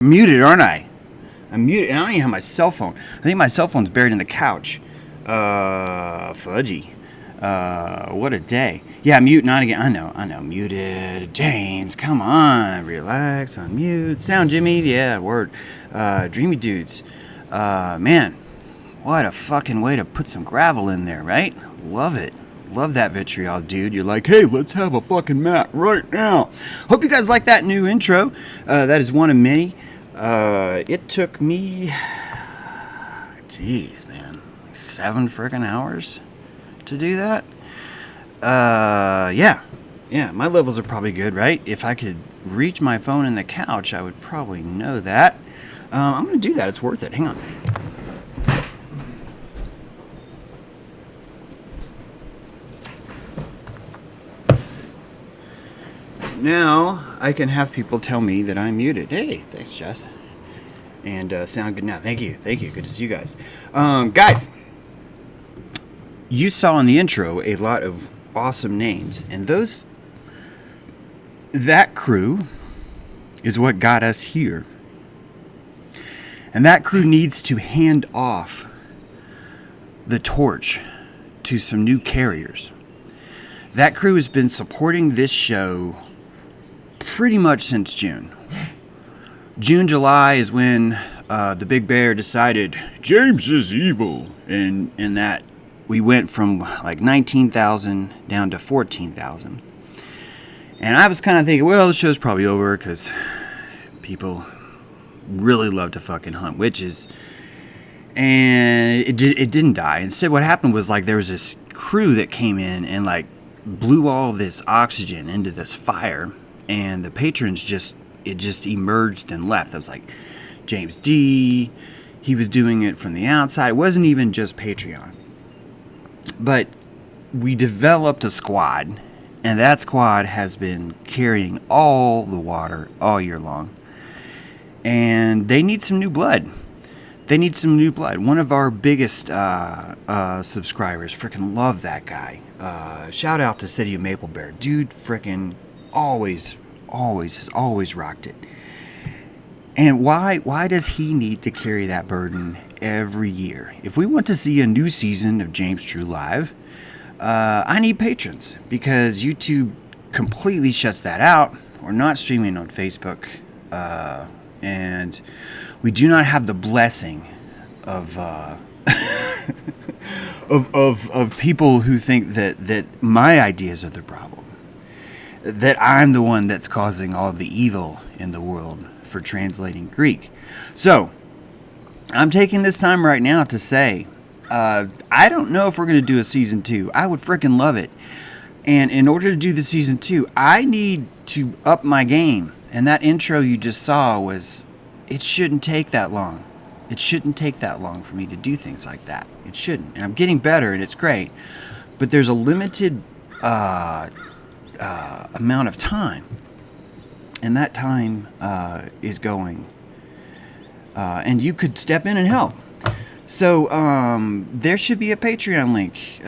Muted, aren't I? I'm muted, and I don't even have my cell phone. I think my cell phone's buried in the couch. Fudgy. What a day. Yeah, mute, not again. I know. Muted. James, come on. Relax, unmute. Sound Jimmy, yeah, word. Dreamy dudes. Man, what a fucking way to put some gravel in there, right? Love it. Love that vitriol, dude. You're like, hey, let's have a fucking map right now. Hope you guys like that new intro. That is one of many. It took me, jeez, man, like 7 freaking hours to do that. Yeah, my levels are probably good, right? If I could reach my phone in the couch, I would probably know that. I'm gonna do that. It's worth it. Hang on. Now I can have people tell me that I'm muted. Hey, thanks, Jess. And sound good now. Thank you. Good to see you guys. Guys, you saw in the intro a lot of awesome names, and that crew is what got us here. And that crew needs to hand off the torch to some new carriers. That crew has been supporting this show pretty much since June. July is when the Big Bear decided James is evil, and that we went from like 19,000 down to 14,000. And I was kind of thinking, well, the show's probably over because people really love to fucking hunt witches. And it didn't die. Instead, what happened was like there was this crew that came in and like blew all this oxygen into this fire, and the patrons just emerged and left. That was like James D. He was doing it from the outside. It wasn't even just Patreon. But we developed a squad, and that squad has been carrying all the water all year long. And they need some new blood. One of our biggest subscribers, freaking love that guy. Shout out to City of Maple Bear. Dude freaking always rocked it. And why does he need to carry that burden every year? If we want to see a new season of James True Live, I need patrons, because YouTube completely shuts that out. We're not streaming on Facebook, and we do not have the blessing of of people who think that my ideas are the problem, that I'm the one that's causing all the evil in the world for translating Greek. So I'm taking this time right now to say, I don't know if we're going to do a season 2. I would freaking love it. And in order to do the season 2, I need to up my game. And that intro you just saw was, it shouldn't take that long. It shouldn't take that long for me to do things like that. It shouldn't. And I'm getting better, and it's great. But there's a limited amount of time. And that time is going. And you could step in and help. So there should be a Patreon link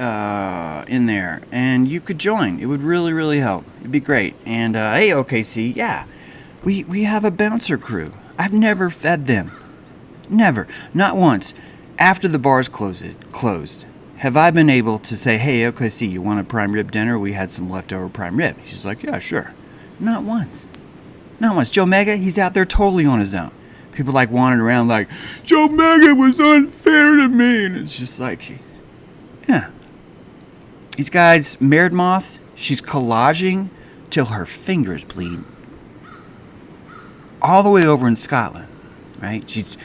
in there, and you could join. It would really, really help. It'd be great. And hey, OKC, yeah, we have a bouncer crew. I've never fed them. Never. Not once. After the bars closed, have I been able to say, hey, OKC, you want a prime rib dinner? We had some leftover prime rib. She's like, yeah, sure. Not once. Not once. Joe Mega, he's out there totally on his own. People like wandering around like, Joe Mega was unfair to me. And it's just like, yeah. These guys, Mered Moth, she's collaging till her fingers bleed. All the way over in Scotland, right? She's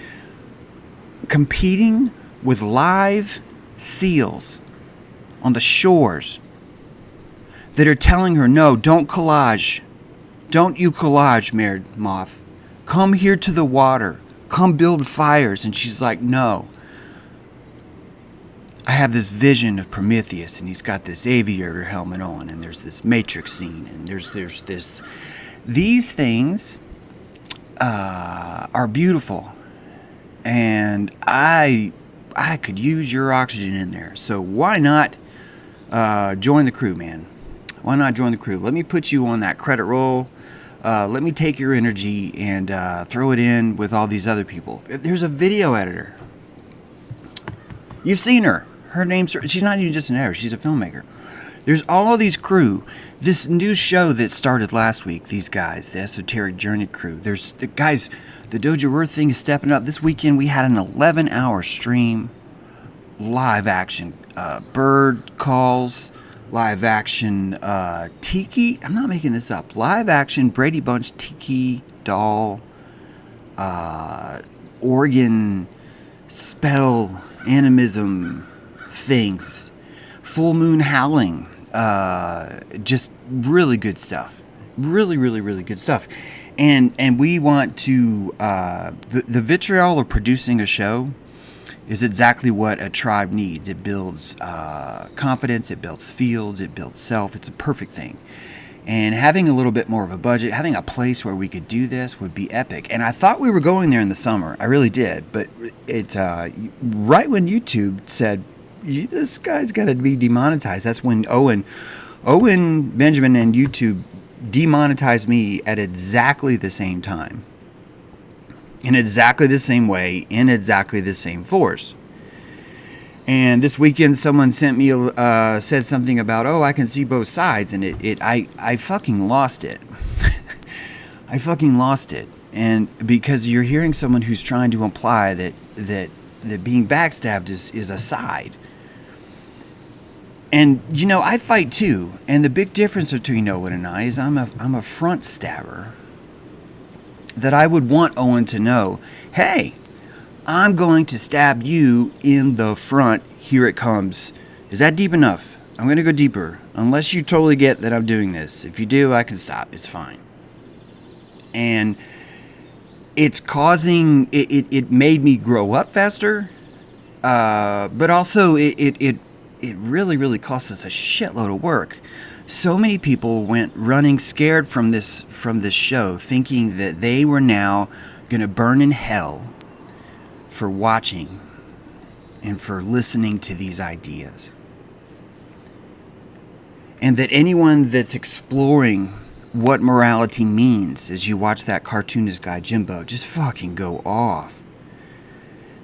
competing with live seals on the shores that are telling her, no, don't collage. Don't you collage, Mered Moth. Come here to the water. Come build fires. And she's like, no. I have this vision of Prometheus, and he's got this aviator helmet on, and there's this Matrix scene, and there's this. These things are beautiful, and I could use your oxygen in there. So why not join the crew, man? Why not join the crew? Let me put you on that credit roll. Let me take your energy and throw it in with all these other people. There's a video editor. You've seen her. Her name's... She's not even just an editor. She's a filmmaker. There's all of these crew. This new show that started last week, these guys, the Esoteric Journey crew. There's the guys... The Doja Earth thing is stepping up. This weekend we had an 11-hour stream. Live action. Bird calls... Live action tiki. I'm not making this up. Live action Brady Bunch tiki doll organ spell animism things. Full moon howling. Just really good stuff. Really, really, really good stuff. And we want to the vitriol of producing a show is exactly what a tribe needs. It builds confidence, it builds fields, it builds self. It's a perfect thing. And having a little bit more of a budget, having a place where we could do this would be epic. And I thought we were going there in the summer. I really did. But it right when YouTube said, this guy's got to be demonetized, that's when Owen Benjamin and YouTube demonetized me at exactly the same time. In exactly the same way, in exactly the same force. And this weekend, someone sent me, said something about, I can see both sides, and I fucking lost it. I fucking lost it, and because you're hearing someone who's trying to imply that being backstabbed is a side. And I fight too, and the big difference between Owen and I is I'm a front stabber. That I would want Owen to know, hey, I'm going to stab you in the front. Here it comes. Is that deep enough? I'm going to go deeper. Unless you totally get that I'm doing this. If you do, I can stop. It's fine. And it's causing... It made me grow up faster. But also, it really, really cost us a shitload of work. So many people went running scared from this show, thinking that they were now going to burn in hell for watching and for listening to these ideas. And that anyone that's exploring what morality means as you watch that cartoonist guy, Jimbo, just fucking go off.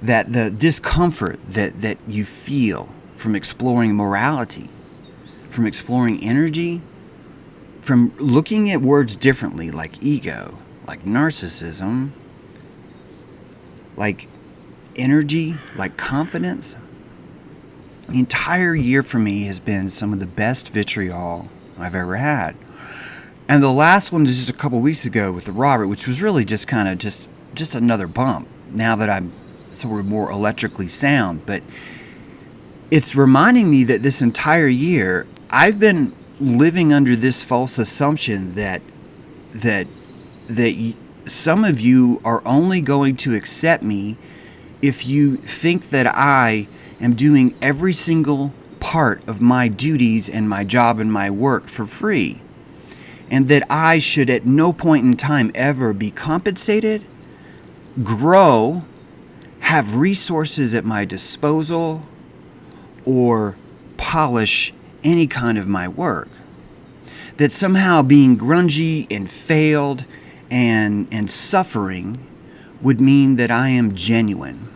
That the discomfort that you feel from exploring morality, from exploring energy, from looking at words differently, like ego, like narcissism, like energy, like confidence. The entire year for me has been some of the best vitriol I've ever had. And the last one was just a couple weeks ago with the Robert, which was really just kind of just another bump. Now that I'm sort of more electrically sound, but it's reminding me that this entire year I've been living under this false assumption that some of you are only going to accept me if you think that I am doing every single part of my duties and my job and my work for free, and that I should at no point in time ever be compensated, grow, have resources at my disposal, or polish any kind of my work. That somehow being grungy and failed and suffering would mean that I am genuine.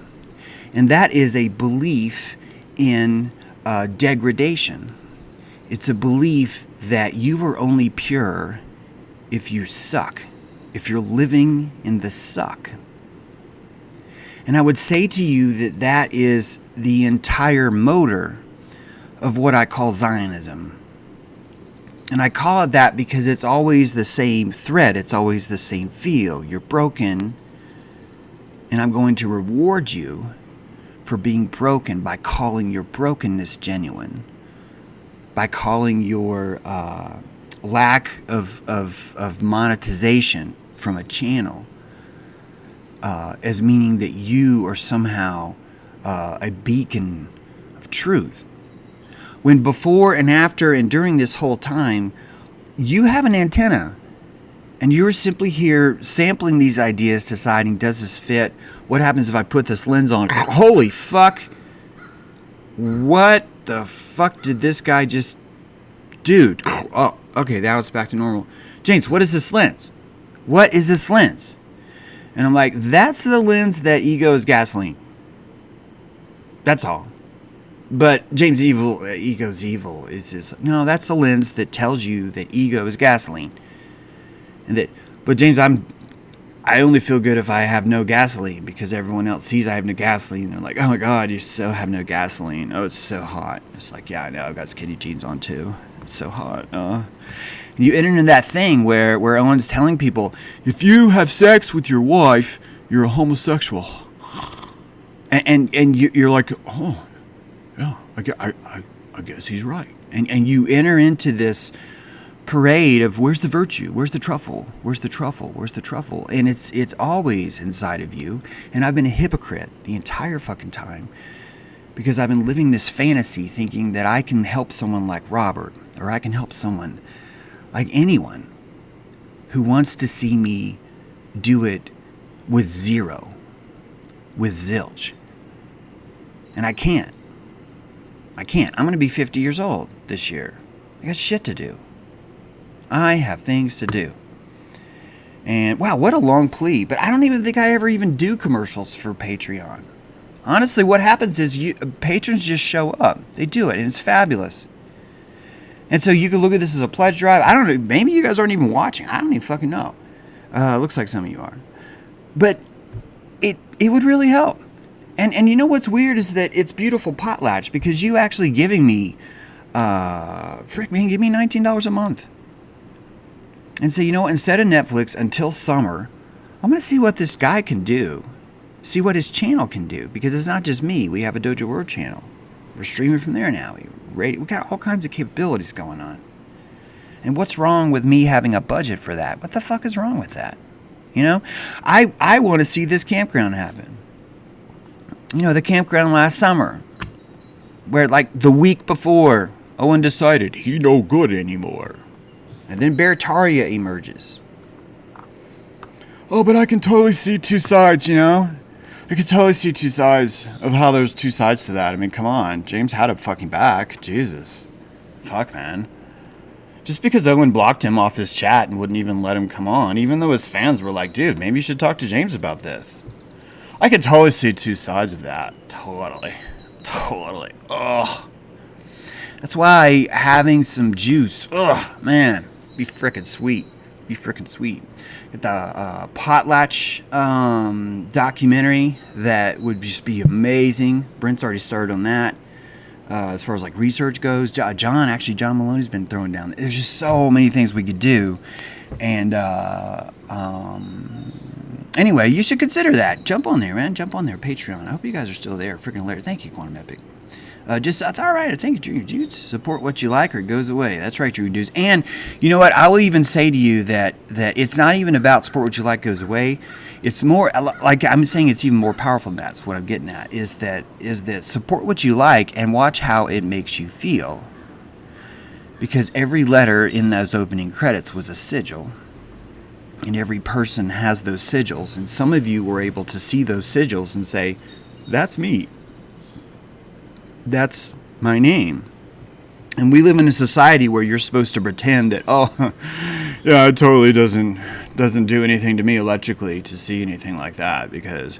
And that is a belief in degradation. It's a belief that you are only pure if you suck, if you're living in the suck. And I would say to you that that is the entire motor of what I call Zionism. And I call it that because it's always the same thread. It's always the same feel. You're broken, and I'm going to reward you for being broken by calling your brokenness genuine, by calling your lack of monetization from a channel as meaning that you are somehow a beacon of truth. When before and after and during this whole time, you have an antenna, and you're simply here sampling these ideas, deciding, does this fit? What happens if I put this lens on? Holy fuck! What the fuck did this guy just... Dude. Oh, okay, now it's back to normal. James, what is this lens? What is this lens? And I'm like, that's the lens that ego is gasoline. That's all. But James, ego's evil. Is just, no, that's the lens that tells you that ego is gasoline. And that, but James, I only feel good if I have no gasoline, because everyone else sees I have no gasoline. They're like, oh my God, you so have no gasoline. Oh, it's so hot. It's like, yeah, I know. I've got skinny jeans on too. It's so hot. You enter into that thing where Owen's telling people, if you have sex with your wife, you're a homosexual. And you're like, oh, yeah, I guess he's right. And you enter into this parade of where's the virtue? Where's the truffle? Where's the truffle? Where's the truffle? And it's always inside of you. And I've been a hypocrite the entire fucking time, because I've been living this fantasy thinking that I can help someone like Robert, or I can help someone like anyone who wants to see me do it with zero, with zilch. And I can't. I'm going to be 50 years old this year. I got shit to do. I have things to do. And wow, what a long plea. But I don't even think I ever even do commercials for Patreon. Honestly, what happens is patrons just show up. They do it, and it's fabulous. And so you can look at this as a pledge drive. I don't know. Maybe you guys aren't even watching. I don't even fucking know. Looks like some of you are. But it would really help. And you know what's weird is that it's beautiful potlatch, because you actually giving me, give me $19 a month. And so, you know, instead of Netflix until summer, I'm going to see what this guy can do. See what his channel can do. Because it's not just me. We have a Dojo World channel. We're streaming from there now. We got all kinds of capabilities going on. And what's wrong with me having a budget for that? What the fuck is wrong with that? You know? I want to see this campground happen. You know, the campground last summer, where like the week before, Owen decided he no good anymore. And then Bertaria emerges. Oh, but I can totally see two sides, you know? I can totally see two sides of how there's two sides to that. I mean, come on. James had a fucking back. Jesus. Fuck, man. Just because Owen blocked him off his chat and wouldn't even let him come on, even though his fans were like, dude, maybe you should talk to James about this. I could totally see two sides of that. Totally. Ugh. That's why having some juice, man, be frickin' sweet. Get the potlatch documentary, that would just be amazing. Brent's already started on that. as far as like research goes. John Maloney's been throwing down. There's just so many things we could do, and anyway, you should consider that. Jump on there, man. Jump on there. Patreon. I hope you guys are still there. Freaking hilarious. Thank you, Quantum Epic. I thought, all right, I think you support what you like or it goes away. That's right, Drew Dudes. And you know what? I will even say to you that it's not even about support what you like goes away. It's more like I'm saying it's even more powerful than that. That's what I'm getting at is that support what you like and watch how it makes you feel. Because every letter in those opening credits was a sigil. And every person has those sigils. And some of you were able to see those sigils and say, that's me. That's my name. And we live in a society where you're supposed to pretend that, oh, yeah, it totally doesn't do anything to me electrically to see anything like that because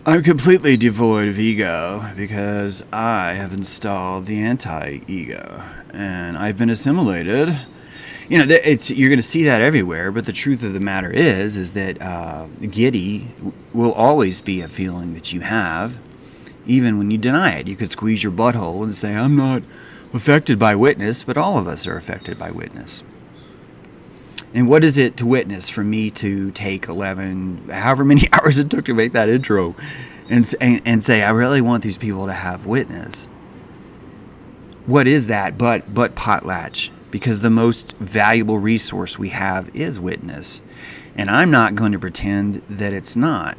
I'm completely devoid of ego because I have installed the anti-ego and I've been assimilated. You know, you're going to see that everywhere, but the truth of the matter is that giddy will always be a feeling that you have. Even when you deny it, you could squeeze your butthole and say, I'm not affected by witness, but all of us are affected by witness. And what is it to witness for me to take 11, however many hours it took to make that intro, and say, I really want these people to have witness? What is that but potlatch? Because the most valuable resource we have is witness. And I'm not going to pretend that it's not.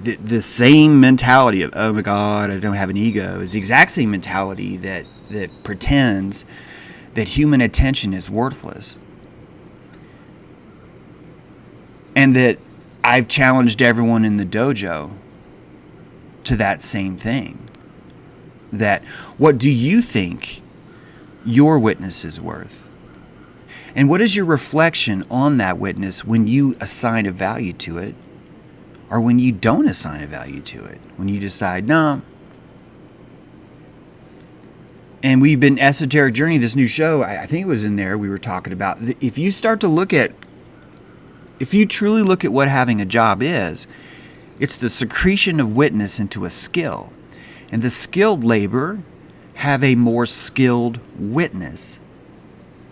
The same mentality of, oh my God, I don't have an ego, is the exact same mentality that pretends that human attention is worthless. And that I've challenged everyone in the dojo to that same thing. That what do you think your witness is worth? And what is your reflection on that witness when you assign a value to it? Or when you don't assign a value to it, when you decide, no. And we've been Esoteric Journey, this new show, I think it was in there, we were talking about, if you truly look at what having a job is, it's the secretion of witness into a skill. And the skilled labor have a more skilled witness.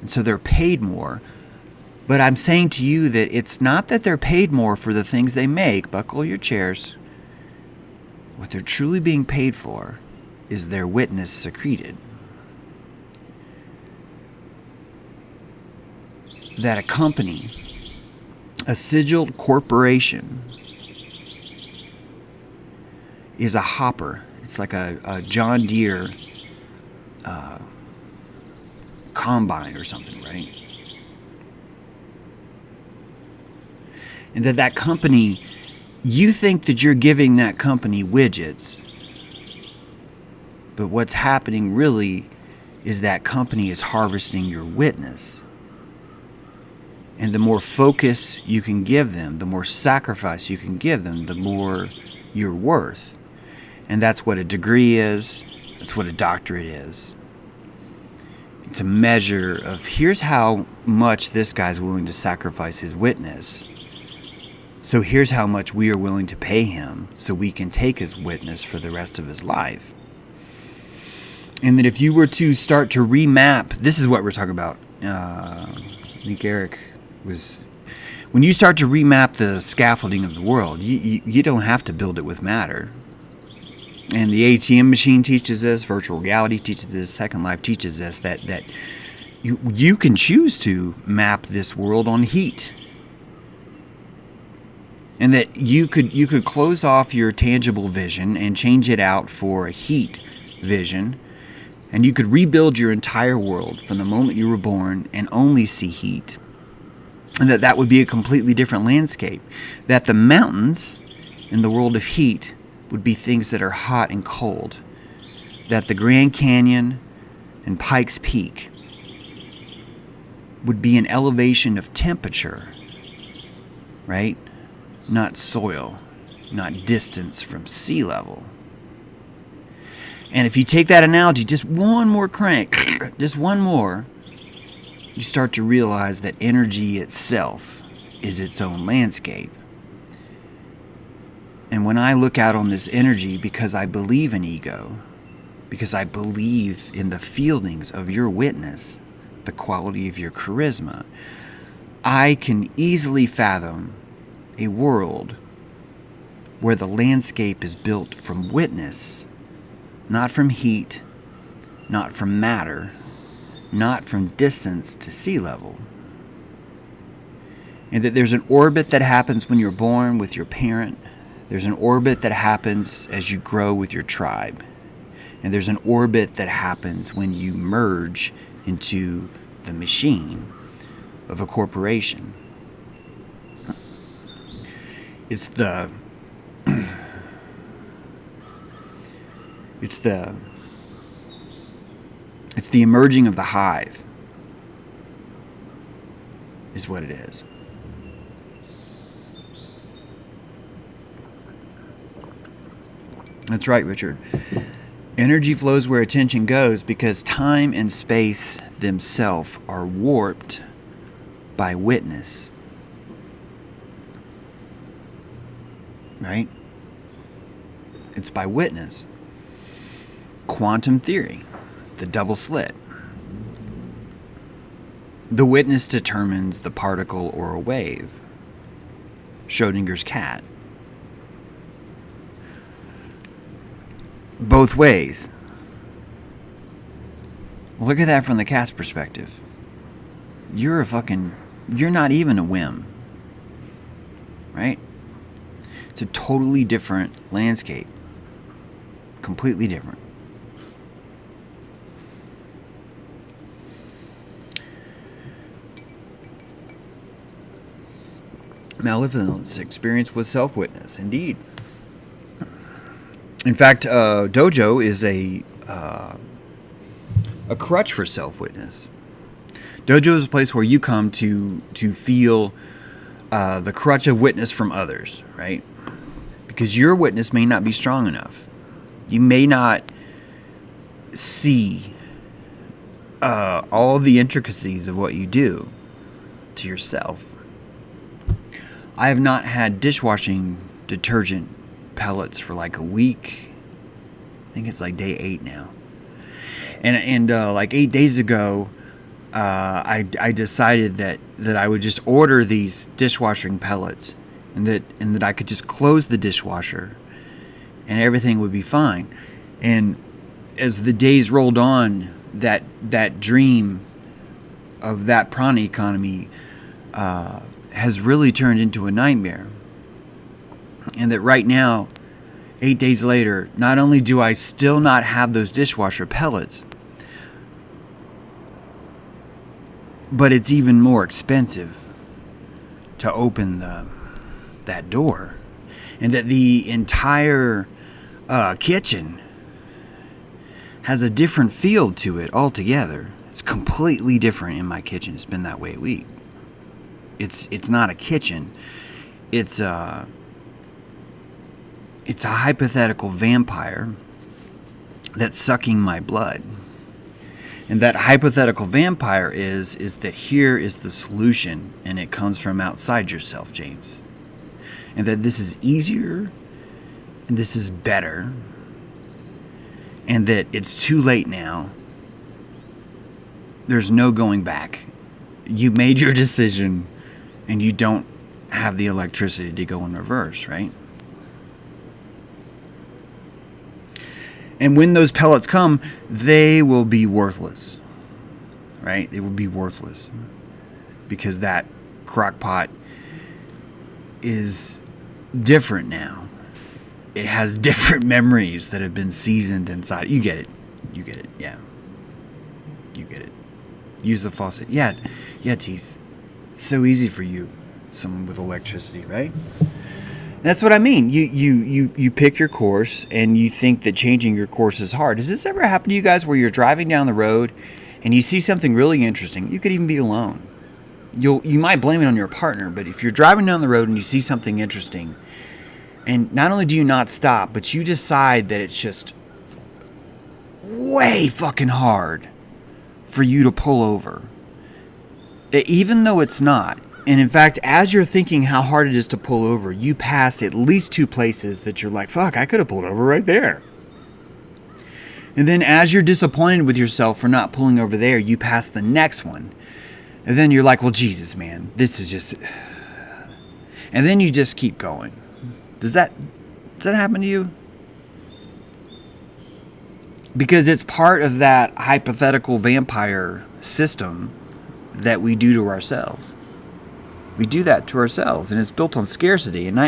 And so they're paid more. But I'm saying to you that it's not that they're paid more for the things they make. Buckle your chairs. What they're truly being paid for is their witness secreted. That a company, a sigiled corporation, is a hopper. It's like a John Deere combine or something, right? And that company, you think that you're giving that company widgets, but what's happening really is that company is harvesting your witness. And the more focus you can give them, the more sacrifice you can give them, the more you're worth. And that's what a degree is. That's what a doctorate is. It's a measure of here's how much this guy's willing to sacrifice his witness. So here's how much we are willing to pay him so we can take his witness for the rest of his life. And that if you were to start to remap, this is what we're talking about. I think Eric was... When you start to remap the scaffolding of the world, you don't have to build it with matter. And the ATM machine teaches this, virtual reality teaches this, Second Life teaches this, that you can choose to map this world on heat. And that you could close off your tangible vision and change it out for a heat vision. And you could rebuild your entire world from the moment you were born and only see heat. And that would be a completely different landscape. That the mountains in the world of heat would be things that are hot and cold. That the Grand Canyon and Pikes Peak would be an elevation of temperature, right? Not soil, not distance from sea level. And if you take that analogy, just one more crank, just one more, you start to realize that energy itself is its own landscape. And when I look out on this energy, because I believe in ego, because I believe in the feelings of your witness, the quality of your charisma. I can easily fathom a world where the landscape is built from witness, not from heat, not from matter, not from distance to sea level. And that there's an orbit that happens when you're born with your parent. There's an orbit that happens as you grow with your tribe. And there's an orbit that happens when you merge into the machine of a corporation. It's the emerging of the hive is what it is. That's right, Richard. Energy flows where attention goes because time and space themselves are warped by witness. Right? It's by witness. Quantum theory, the double slit. The witness determines the particle or a wave. Schrodinger's cat. Both ways. Look at that from the cat's perspective. You're not even a whim. Right? It's a totally different landscape. Completely different. Malevolence experience with self-witness, indeed. In fact, dojo is a crutch for self-witness. Dojo is a place where you come to feel the crutch of witness from others, right? Because your witness may not be strong enough. You may not see all the intricacies of what you do to yourself. I have not had dishwashing detergent pellets for like a week. I think it's like day 8 now. And like 8 days ago, I decided that I would just order these dishwashing pellets, and that I could just close the dishwasher, and everything would be fine. And as the days rolled on, that dream of that prana economy has really turned into a nightmare. And that right now, 8 days later, not only do I still not have those dishwasher pellets, but it's even more expensive to open that door. And that the entire kitchen has a different feel to it altogether. It's completely different in my kitchen. It's been that way a week. It's not a kitchen. It's a hypothetical vampire that's sucking my blood. And that hypothetical vampire is that here is the solution, and it comes from outside yourself, James. And that this is easier, and this is better, and that it's too late now. There's no going back. You made your decision, and you don't have the electricity to go in reverse, right? And when those pellets come, they will be worthless, right? They will be worthless because that crock pot is different now. It has different memories that have been seasoned inside. You get it. You get it. Yeah. You get it. Use the faucet. Yeah, Teeth. So easy for you, someone with electricity, right? That's what I mean. You pick your course and you think that changing your course is hard. Does this ever happen to you guys where you're driving down the road and you see something really interesting? You could even be alone. You might blame it on your partner, but if you're driving down the road and you see something interesting, and not only do you not stop, but you decide that it's just way fucking hard for you to pull over, even though it's not. And in fact, as you're thinking how hard it is to pull over, you pass at least 2 places that you're like, fuck, I could have pulled over right there. And then as you're disappointed with yourself for not pulling over there, you pass the next one. And then you're like, well, Jesus, man, this is just... And then you just keep going. Does that happen to you? Because it's part of that hypothetical vampire system that we do to ourselves. We do that to ourselves, and it's built on scarcity. And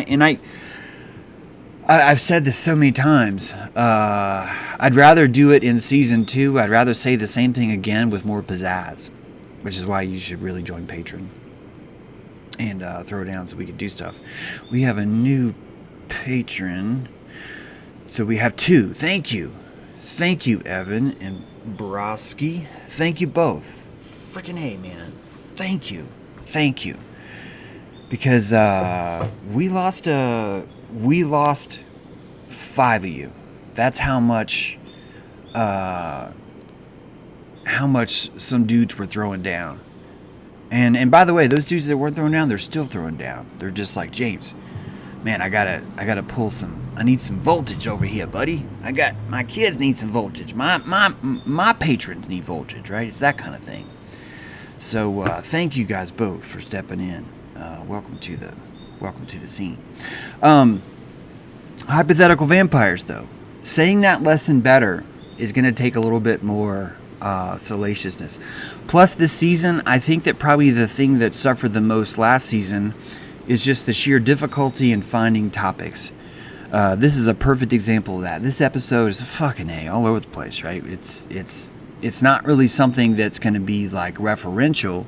I've said this so many times. I'd rather do it in season 2. I'd rather say the same thing again with more pizzazz, which is why you should really join Patreon and throw down so we can do stuff. We have a new patron, so we have 2. Thank you, Evan and Broski. Thank you both. Freaking hey, man. Thank you. Because we lost 5 of you. That's how much some dudes were throwing down. And by the way, those dudes that weren't throwing down, they're still throwing down. They're just like, James, man, I gotta pull I need some voltage over here, buddy. My kids need some voltage. My patrons need voltage, right? It's that kind of thing. So thank you guys both for stepping in. Welcome to the scene. Hypothetical vampires, though. Saying that lesson better is going to take a little bit more salaciousness. Plus, this season, I think that probably the thing that suffered the most last season is just the sheer difficulty in finding topics. This is a perfect example of that. This episode is fucking A, all over the place, right? It's not really something that's going to be like referential,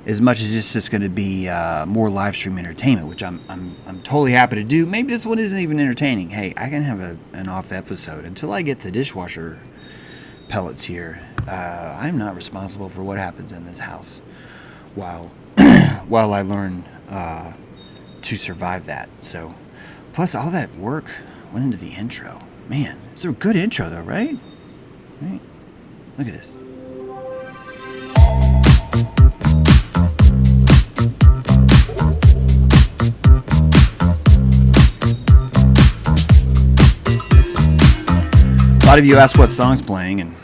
as much as it's just going to be more live stream entertainment, which I'm totally happy to do. Maybe this one isn't even entertaining. Hey, I can have an off episode until I get the dishwasher pellets here. I'm not responsible for what happens in this house while I learn to survive that. So, plus all that work went into the intro. Man, it's a good intro though, right? Right? Look at this. A lot of you ask what song's playing, and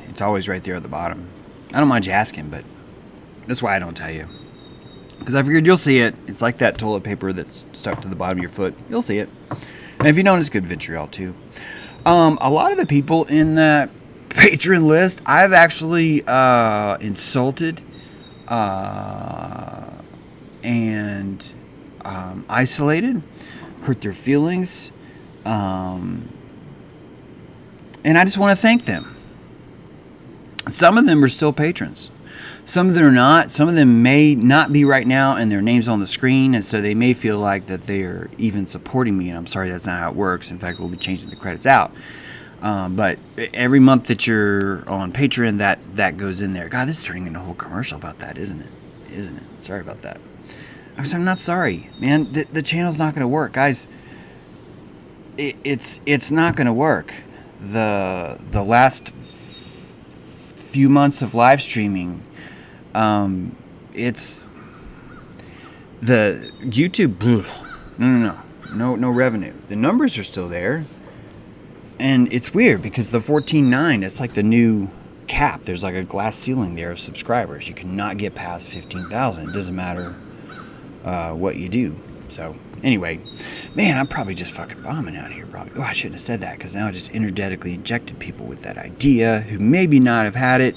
it's always right there at the bottom. I don't mind you asking, but that's why I don't tell you. Because I figured you'll see it. It's like that toilet paper that's stuck to the bottom of your foot. You'll see it. And if you don't, it's good vitriol, too. A lot of the people in that patron list, I've actually insulted and isolated, hurt their feelings, and I just want to thank them. Some of them are still patrons. Some of them are not. Some of them may not be right now, and their name's on the screen, and so they may feel like that they are even supporting me, and I'm sorry, that's not how it works. In fact, we'll be changing the credits out. But every month that you're on Patreon, that goes in there. God, this is turning into a whole commercial about that, isn't it? Sorry about that. I'm not sorry, man. The channel's not going to work, guys. It's not going to work. The last few months of live streaming, it's the YouTube. No revenue. The numbers are still there. And it's weird because the 14.9, it's like the new cap. There's like a glass ceiling there of subscribers. You cannot get past 15,000. It doesn't matter what you do. So anyway, man, I'm probably just fucking bombing out here. Probably. Oh, I shouldn't have said that because now I just energetically injected people with that idea who maybe not have had it,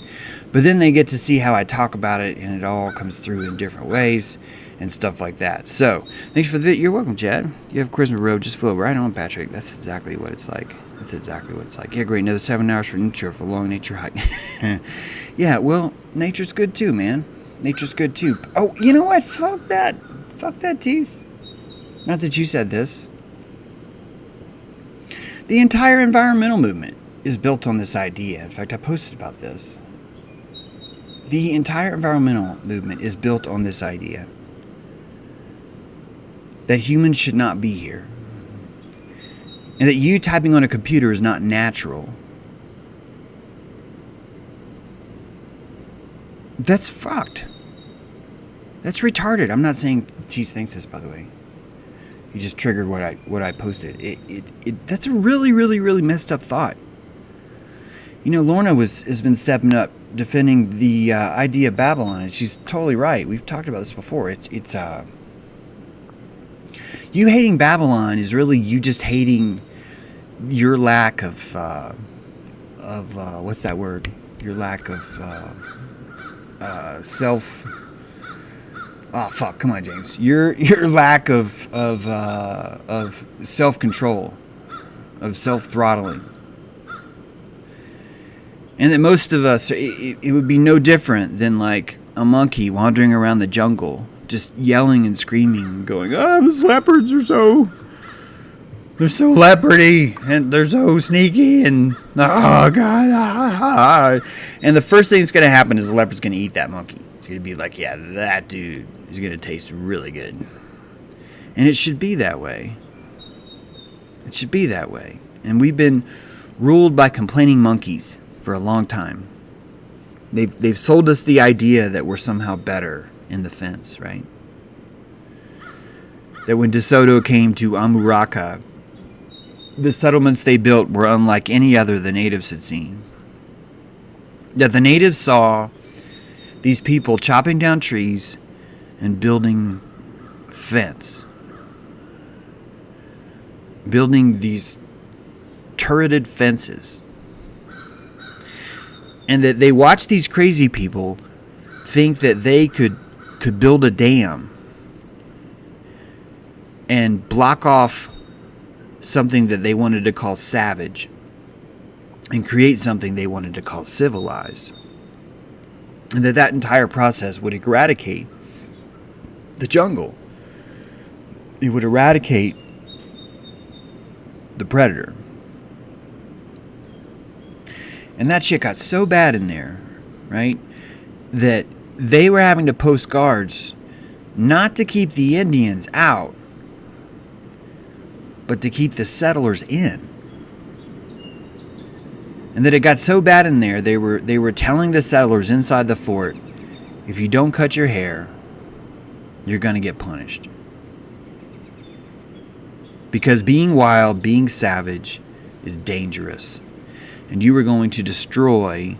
but then they get to see how I talk about it and it all comes through in different ways and stuff like that. So thanks for the video. You're welcome, Chad. You have Christmas Road. Just flow right on, Patrick. That's exactly what it's like. Yeah, great. Another 7 hours for nature for a long nature hike. Yeah, well, nature's good too, man. Nature's good too. Oh, you know what? Fuck that tease. Not that you said this. The entire environmental movement is built on this idea. In fact, I posted about this. The entire environmental movement is built on this idea that humans should not be here. And that you typing on a computer is not natural. That's fucked. That's retarded. I'm not saying Tease thinks this, by the way. He just triggered what I posted. That's a really, really, really messed up thought. Lorna has been stepping up, defending the idea of Babylon, and she's totally right. We've talked about this before. It's you hating Babylon is really you just hating your lack of what's that word? Your lack of self. Oh fuck! Come on, James. Your lack of self-control, of self-throttling, and that most of us, it would be no different than like a monkey wandering around the jungle, just yelling and screaming, going, "Oh, these leopards are they're so leopardy, and they're so sneaky, and oh god, and the first thing that's gonna happen is the leopard's gonna eat that monkey. It's gonna be like, yeah, that dude is gonna taste really good, and it should be that way. It should be that way, and we've been ruled by complaining monkeys for a long time. They've sold us the idea that we're somehow better in the fence, right? That when DeSoto came to Amuraka, the settlements they built were unlike any other the natives had seen. That the natives saw these people chopping down trees and building fence. Building these turreted fences. And that they watched these crazy people think that they could build a dam and block off something that they wanted to call savage and create something they wanted to call civilized. And that entire process would eradicate the jungle. It would eradicate the predator. And that shit got so bad in there, right, that they were having to post guards not to keep the Indians out, but to keep the settlers in. And that it got so bad in there, they were telling the settlers inside the fort, if you don't cut your hair, you're going to get punished. Because being wild, being savage is dangerous. And you are going to destroy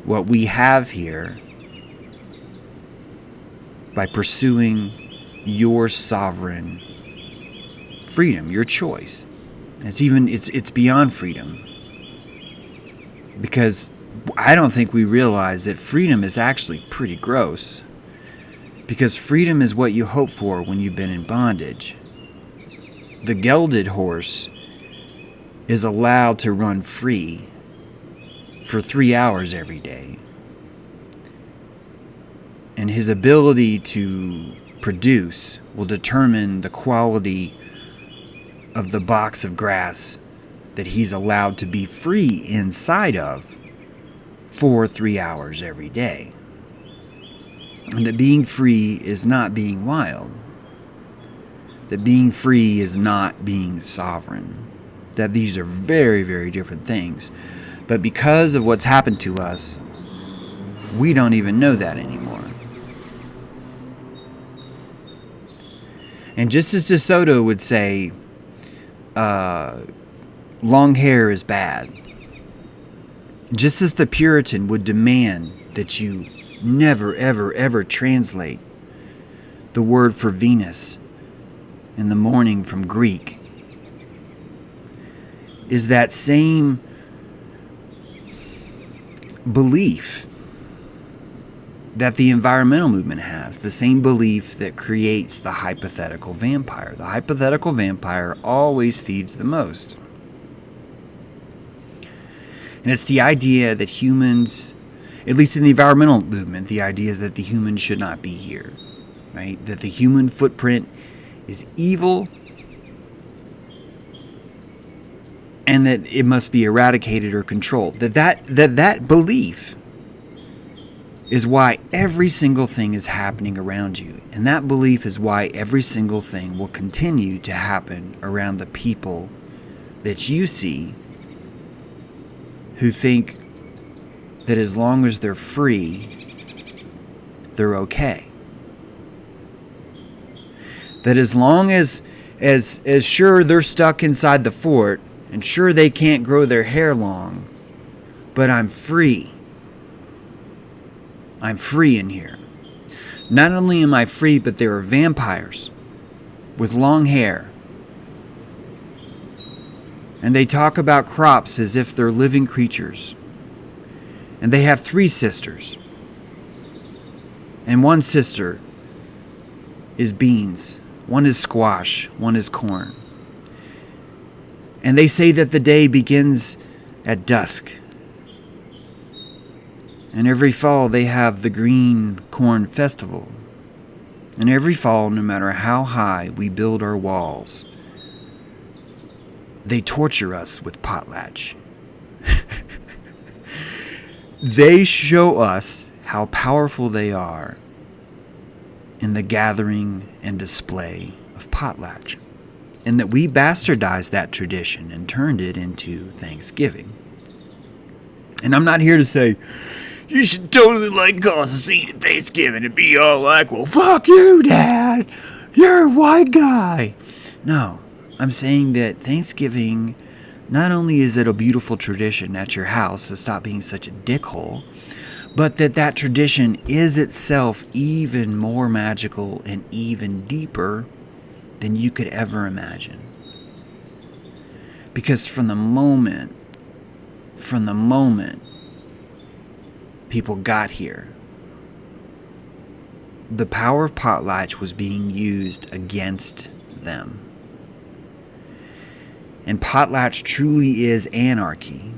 what we have here by pursuing your sovereign freedom, your choice. It's beyond freedom. Because I don't think we realize that freedom is actually pretty gross. Because freedom is what you hope for when you've been in bondage. The gelded horse is allowed to run free for 3 hours every day. And his ability to produce will determine the quality of the box of grass that he's allowed to be free inside of for 3 hours every day. And that being free is not being wild. That being free is not being sovereign. That these are very, very different things. But because of what's happened to us, we don't even know that anymore. And just as DeSoto would say, long hair is bad. Just as the Puritan would demand that you never, ever, ever translate the word for Venus in the morning from Greek, is that same belief that the environmental movement has, the same belief that creates the hypothetical vampire. The hypothetical vampire always feeds the most. And it's the idea that humans, at least in the environmental movement, the idea is that the humans should not be here, right? That the human footprint is evil and that it must be eradicated or controlled. That belief is why every single thing is happening around you. And that belief is why every single thing will continue to happen around the people that you see who think that as long as they're free, they're okay. That as long as sure they're stuck inside the fort and sure they can't grow their hair long, but I'm free. I'm free in here. Not only am I free, but there are vampires with long hair. And they talk about crops as if they're living creatures. And they have 3 sisters. And one sister is beans. One is squash. One is corn. And they say that the day begins at dusk. And every fall they have the Green Corn Festival. And every fall, no matter how high we build our walls, they torture us with potlatch. They show us how powerful they are in the gathering and display of potlatch, and that we bastardized that tradition and turned it into Thanksgiving. And I'm not here to say, you should totally cause a scene at Thanksgiving and be all like, well, fuck you, Dad. You're a white guy. No, I'm saying that Thanksgiving, not only is it a beautiful tradition at your house, so stop being such a dickhole, but that tradition is itself even more magical and even deeper than you could ever imagine. Because from the moment people got here, the power of potlatch was being used against them. And potlatch truly is anarchy.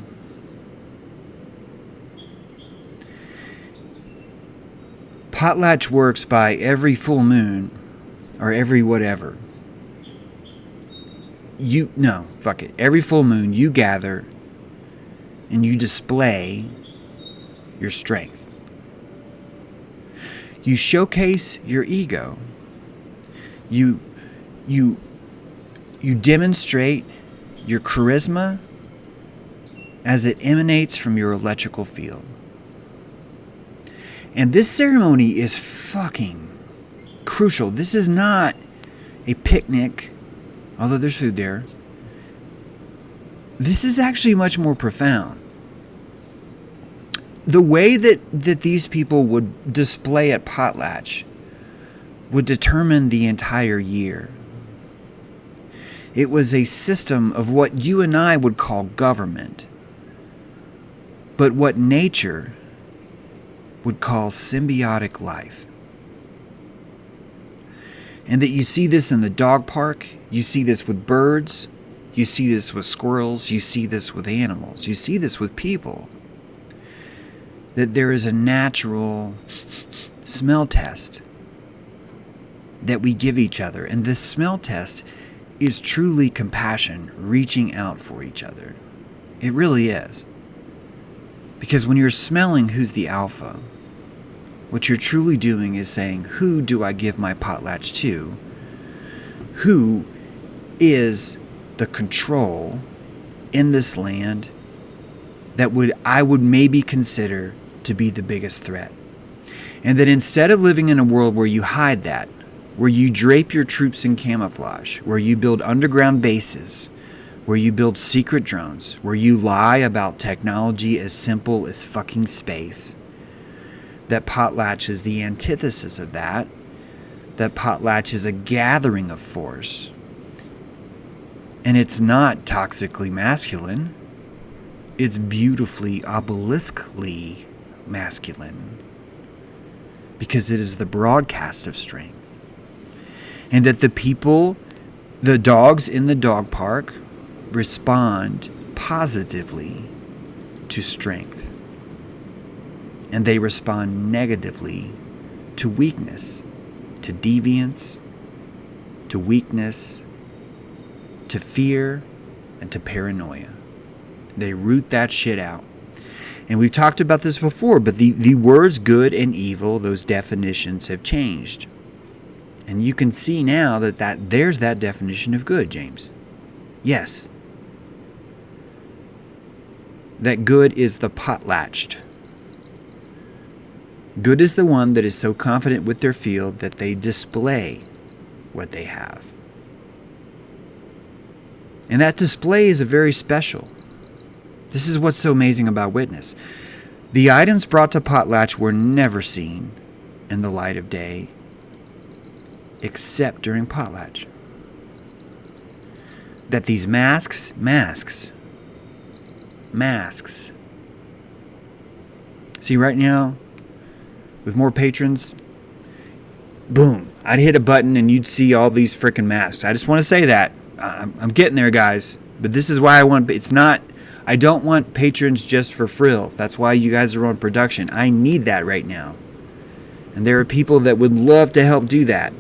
Potlatch works by every full moon, or every whatever. Every full moon you gather and you display your strength. You showcase your ego. You demonstrate your charisma as it emanates from your electrical field. And this ceremony is fucking crucial. This is not a picnic, although there's food there. This is actually much more profound. The way that these people would display at potlatch would determine the entire year. It was a system of what you and I would call government, but what nature would call symbiotic life. And that you see this in the dog park, you see this with birds, you see this with squirrels, you see this with animals, you see this with people. That there is a natural smell test that we give each other. And this smell test is truly compassion, reaching out for each other. It really is. Because when you're smelling who's the alpha, what you're truly doing is saying, who do I give my potlatch to? Who is the control in this land that I would maybe consider to be the biggest threat? And that instead of living in a world where you hide that, where you drape your troops in camouflage, where you build underground bases, where you build secret drones, where you lie about technology as simple as fucking space, that potlatch is the antithesis of that potlatch is a gathering of force. And it's not toxically masculine. It's beautifully obeliskly masculine. Because it is the broadcast of strength. And that the people, the dogs in the dog park, respond positively to strength. And they respond negatively to weakness, to deviance, to weakness, to fear, and to paranoia. They root that shit out. And we've talked about this before, but the words good and evil, those definitions have changed. And you can see now that there's that definition of good, James. Yes. That good is the potlatched. Good is the one that is so confident with their field that they display what they have. And that display is a very special. This is what's so amazing about witness. The items brought to potlatch were never seen in the light of day, except during potlatch. That these masks. See, right now, with more patrons, boom, I'd hit a button and you'd see all these freaking masks. I just want to say that. I'm getting there, guys. But this is why I don't want patrons just for frills. That's why you guys are on production. I need that right now. And there are people that would love to help do that.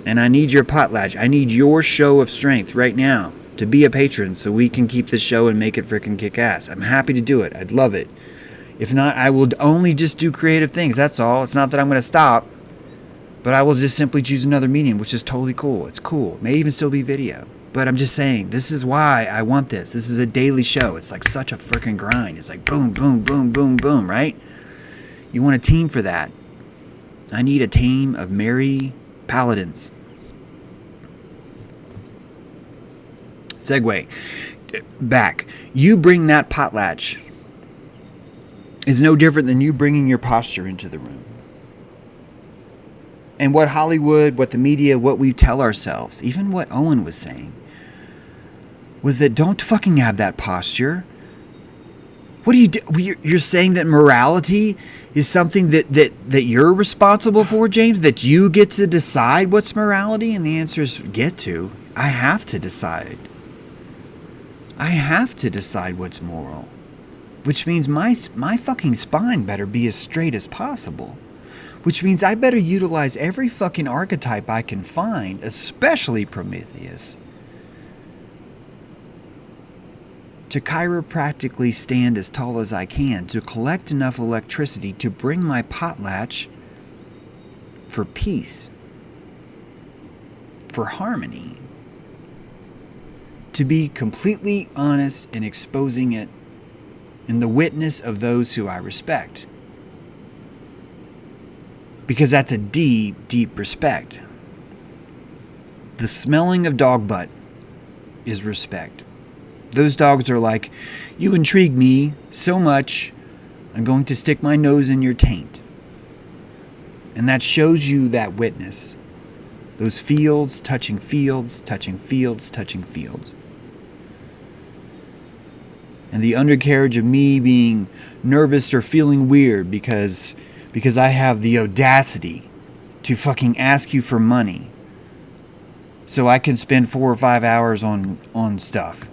And I need your potlatch. I need your show of strength right now to be a patron so we can keep this show and make it freaking kick ass. I'm happy to do it. I'd love it. If not, I will only just do creative things. That's all. It's not that I'm going to stop. But I will just simply choose another medium, which is totally cool. It's cool. It may even still be video. But I'm just saying, this is why I want this. This is a daily show. It's like such a freaking grind. It's like boom, boom, boom, boom, boom, right? You want a team for that. I need a team of merry paladins. Segue. Back. You bring that potlatch. Is no different than you bringing your posture into the room. And what Hollywood, what the media, what we tell ourselves, even what Owen was saying, was that don't fucking have that posture. What do you do? You're saying that morality is something that you're responsible for, James? That you get to decide what's morality? And the answer is get to. I have to decide. I have to decide what's moral. Which means my fucking spine better be as straight as possible. Which means I better utilize every fucking archetype I can find, especially Prometheus, to chiropractically stand as tall as I can, to collect enough electricity to bring my potlatch for peace, for harmony, to be completely honest in exposing it in the witness of those who I respect. Because that's a deep, deep respect. The smelling of dog butt is respect. Those dogs are like, you intrigue me so much, I'm going to stick my nose in your taint. And that shows you that witness. Those fields touching fields, touching fields, touching fields. And the undercarriage of me being nervous or feeling weird because I have the audacity to fucking ask you for money so I can spend 4 or 5 hours on stuff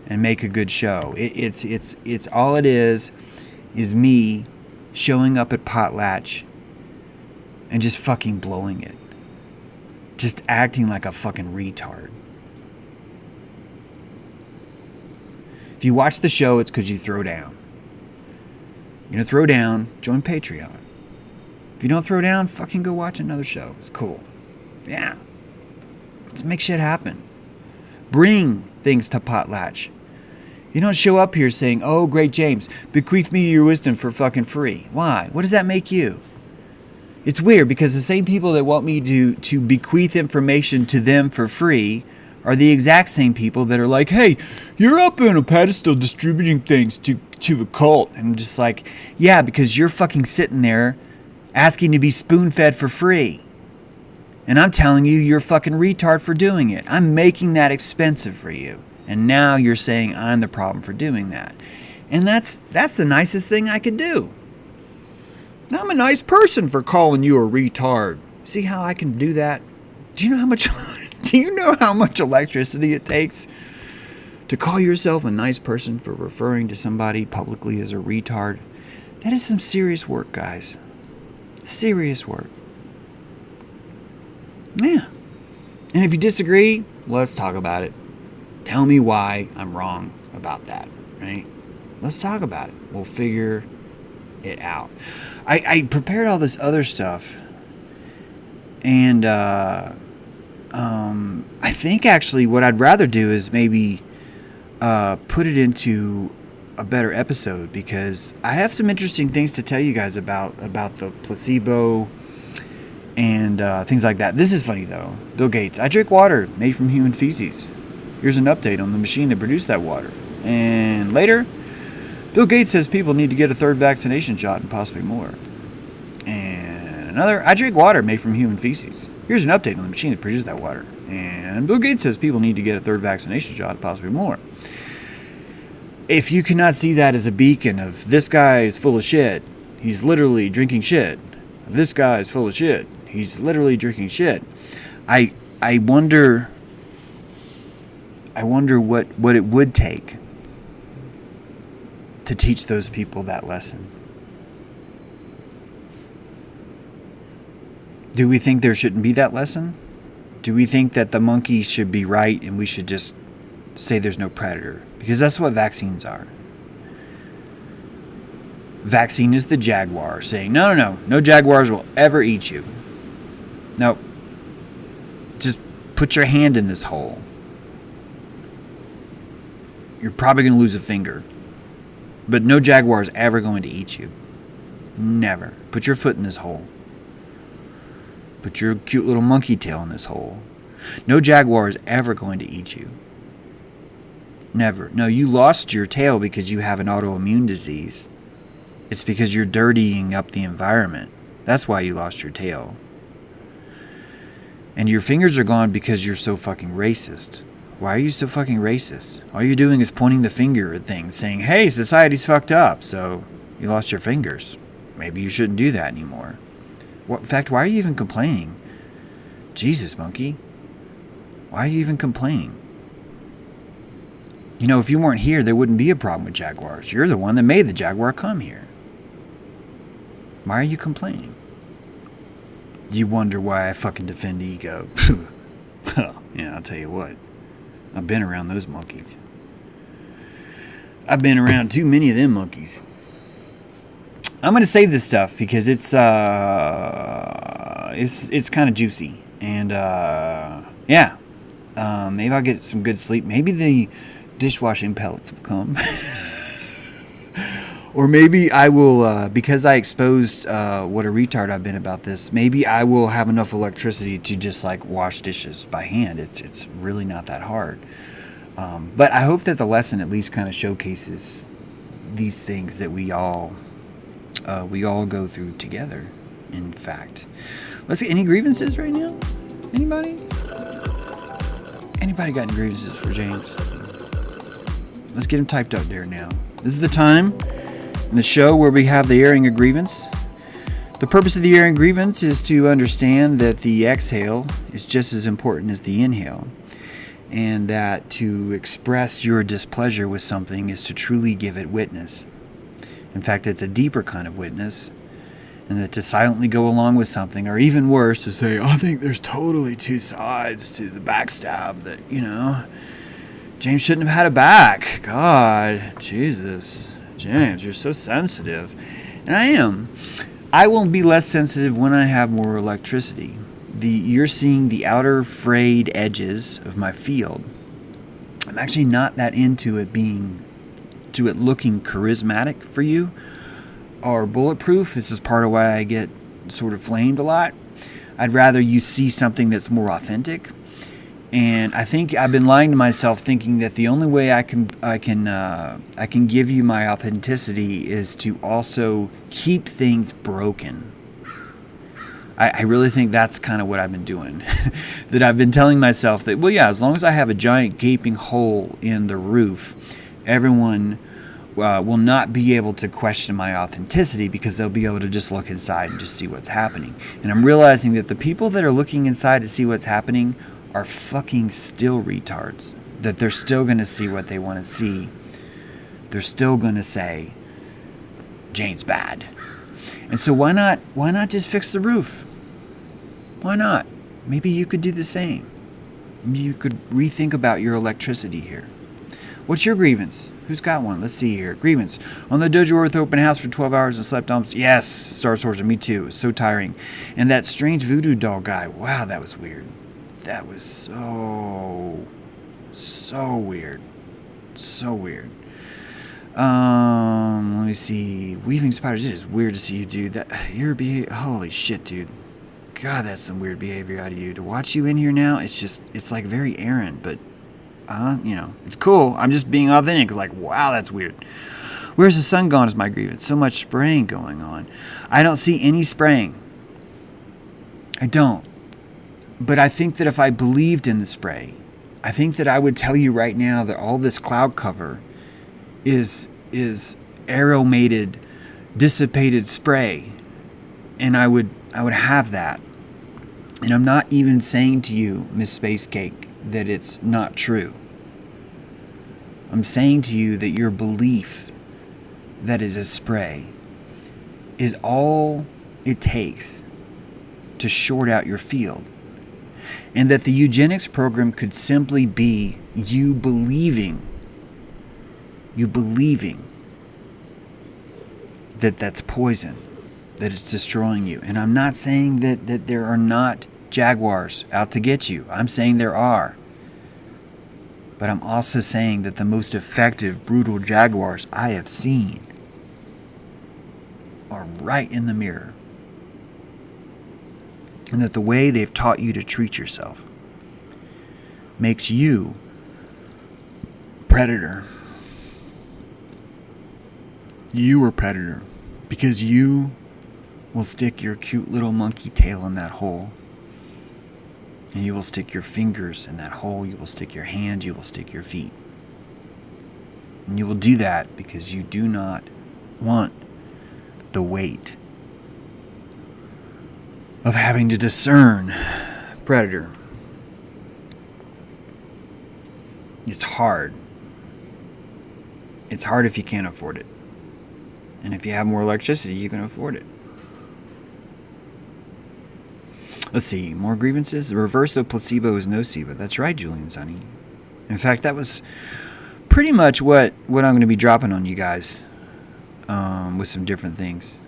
and make a good show. It's all it is me showing up at potlatch and just fucking blowing it. Just acting like a fucking retard. If you watch the show, it's because you throw down. You're going to throw down, join Patreon. If you don't throw down, fucking go watch another show. It's cool. Yeah. Let's make shit happen. Bring things to potlatch. You don't show up here saying, oh, great James, bequeath me your wisdom for fucking free. Why? What does that make you? It's weird because the same people that want me to bequeath information to them for free are the exact same people that are like, hey, you're up on a pedestal distributing things to the cult. And I'm just like, yeah, because you're fucking sitting there asking to be spoon-fed for free. And I'm telling you, you're a fucking retard for doing it. I'm making that expensive for you. And now you're saying I'm the problem for doing that. And that's the nicest thing I could do. I'm a nice person for calling you a retard. See how I can do that? Do you know how much electricity it takes to call yourself a nice person for referring to somebody publicly as a retard? That is some serious work, guys. Serious work. Yeah. And if you disagree, let's talk about it. Tell me why I'm wrong about that, right? Let's talk about it. We'll figure it out. I prepared all this other stuff, and I think actually what I'd rather do is maybe put it into a better episode, because I have some interesting things to tell you guys about the placebo and things like that. This is funny though. Bill Gates, I drink water made from human feces. Here's an update on the machine that produced that water. And later, Bill Gates says people need to get a third vaccination shot and possibly more. And another, I drink water made from human feces. Here's an update on the machine that produces that water. And Bill Gates says people need to get a third vaccination shot and possibly more. If you cannot see that as a beacon of this guy is full of shit, he's literally drinking shit. This guy is full of shit, he's literally drinking shit. I wonder what it would take to teach those people that lesson. Do we think there shouldn't be that lesson? Do we think that the monkey should be right and we should just say there's no predator? Because that's what vaccines are. Vaccine is the jaguar saying, no jaguars will ever eat you. No. Just put your hand in this hole. You're probably going to lose a finger. But no jaguar is ever going to eat you. Never. Put your foot in this hole. Put your cute little monkey tail in this hole. No jaguar is ever going to eat you. Never. No, you lost your tail because you have an autoimmune disease. It's because you're dirtying up the environment. That's why you lost your tail. And your fingers are gone because you're so fucking racist. Why are you so fucking racist? All you're doing is pointing the finger at things, saying, hey, society's fucked up, so you lost your fingers. Maybe you shouldn't do that anymore. In fact, why are you even complaining? Jesus, monkey. Why are you even complaining? You know, if you weren't here, there wouldn't be a problem with jaguars. You're the one that made the jaguar come here. Why are you complaining? You wonder why I fucking defend ego. Yeah, I'll tell you what. I've been around those monkeys. I've been around too many of them monkeys. I'm going to save this stuff because it's kind of juicy. And, yeah. Maybe I'll get some good sleep. Maybe the dishwashing pellets will come. Or maybe I will, because I exposed what a retard I've been about this, maybe I will have enough electricity to just like wash dishes by hand. It's really not that hard. But I hope that the lesson at least kind of showcases these things that we all go through together, in fact. Let's get any grievances right now? Anybody? Anybody got any grievances for James? Let's get them typed up there now. This is the time in the show where we have the airing of grievance. The purpose of the airing grievance is to understand that the exhale is just as important as the inhale, and that to express your displeasure with something is to truly give it witness. In fact, it's a deeper kind of witness, and that to silently go along with something, or even worse, to say, I think there's totally two sides to the backstab, that, you know, James shouldn't have had a back. God, Jesus. James, you're so sensitive. And I am. I will be less sensitive when I have more electricity. You're seeing the outer frayed edges of my field. I'm actually not that into it looking charismatic for you or bulletproof. This is part of why I get sort of flamed a lot. I'd rather you see something that's more authentic. And I think I've been lying to myself, thinking that the only way I can give you my authenticity is to also keep things broken. I really think that's kind of what I've been doing. That I've been telling myself that, well, yeah, as long as I have a giant gaping hole in the roof, everyone will not be able to question my authenticity because they'll be able to just look inside and just see what's happening. And I'm realizing that the people that are looking inside to see what's happening are fucking still retards. That they're still going to see what they want to see. They're still going to say, Jane's bad. And so why not just fix the roof? Why not? Maybe you could do the same. Maybe you could rethink about your electricity here. What's your grievance? Who's got one? Let's see here. Grievance. On the Dojo Earth open house for 12 hours and slept on... Yes, Star Sorcerer, me too. It was so tiring. And that strange voodoo doll guy. Wow, that was weird. That was so weird. So weird. Let me see. Weaving spiders. It is weird to see you, dude. Holy shit, dude. God, that's some weird behavior out of you. To watch you in here now, it's like very errant, but it's cool. I'm just being authentic. Like, wow, that's weird. Where's the sun gone is my grievance. So much spraying going on. I don't see any spraying. I don't. But I think that if I believed in the spray, I think that I would tell you right now that all this cloud cover is aeromated, dissipated spray. And I would have that. And I'm not even saying to you, Miss Space Cake, that it's not true. I'm saying to you that your belief that is a spray is all it takes to short out your field. And that the eugenics program could simply be you believing that that's poison, that it's destroying you. And I'm not saying that there are not jaguars out to get you. I'm saying there are. But I'm also saying that the most effective, brutal jaguars I have seen are right in the mirror. And that the way they've taught you to treat yourself makes you predator. You are predator because you will stick your cute little monkey tail in that hole. And you will stick your fingers in that hole. You will stick your hand. You will stick your feet. And you will do that because you do not want the weight of having to discern predator. It's hard. It's hard if you can't afford it. And if you have more electricity, you can afford it. Let's see, more grievances. The reverse of placebo is nocebo. That's right, Julian Sonny. In fact, that was pretty much what I'm going to be dropping on you guys with some different things.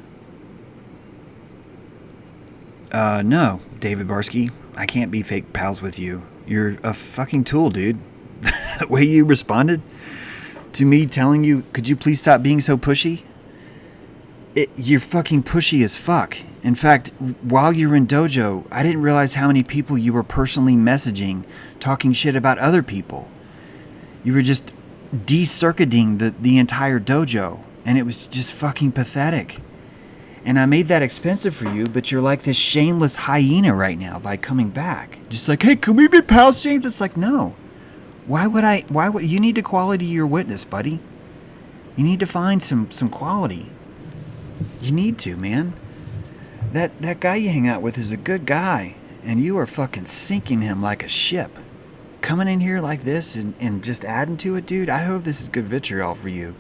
No, David Barsky, I can't be fake pals with you. You're a fucking tool, dude. The way you responded to me telling you, could you please stop being so pushy? You're fucking pushy as fuck. In fact, while you were in dojo, I didn't realize how many people you were personally messaging, talking shit about other people. You were just de-circuiting the entire dojo, and it was just fucking pathetic. And I made that expensive for you, but you're like this shameless hyena right now by coming back. Just like, hey, can we be pals, James? It's like, no. Why would you need to quality your witness, buddy? You need to find some quality. You need to, man. That guy you hang out with is a good guy, and you are fucking sinking him like a ship. Coming in here like this and just adding to it, dude, I hope this is good vitriol for you.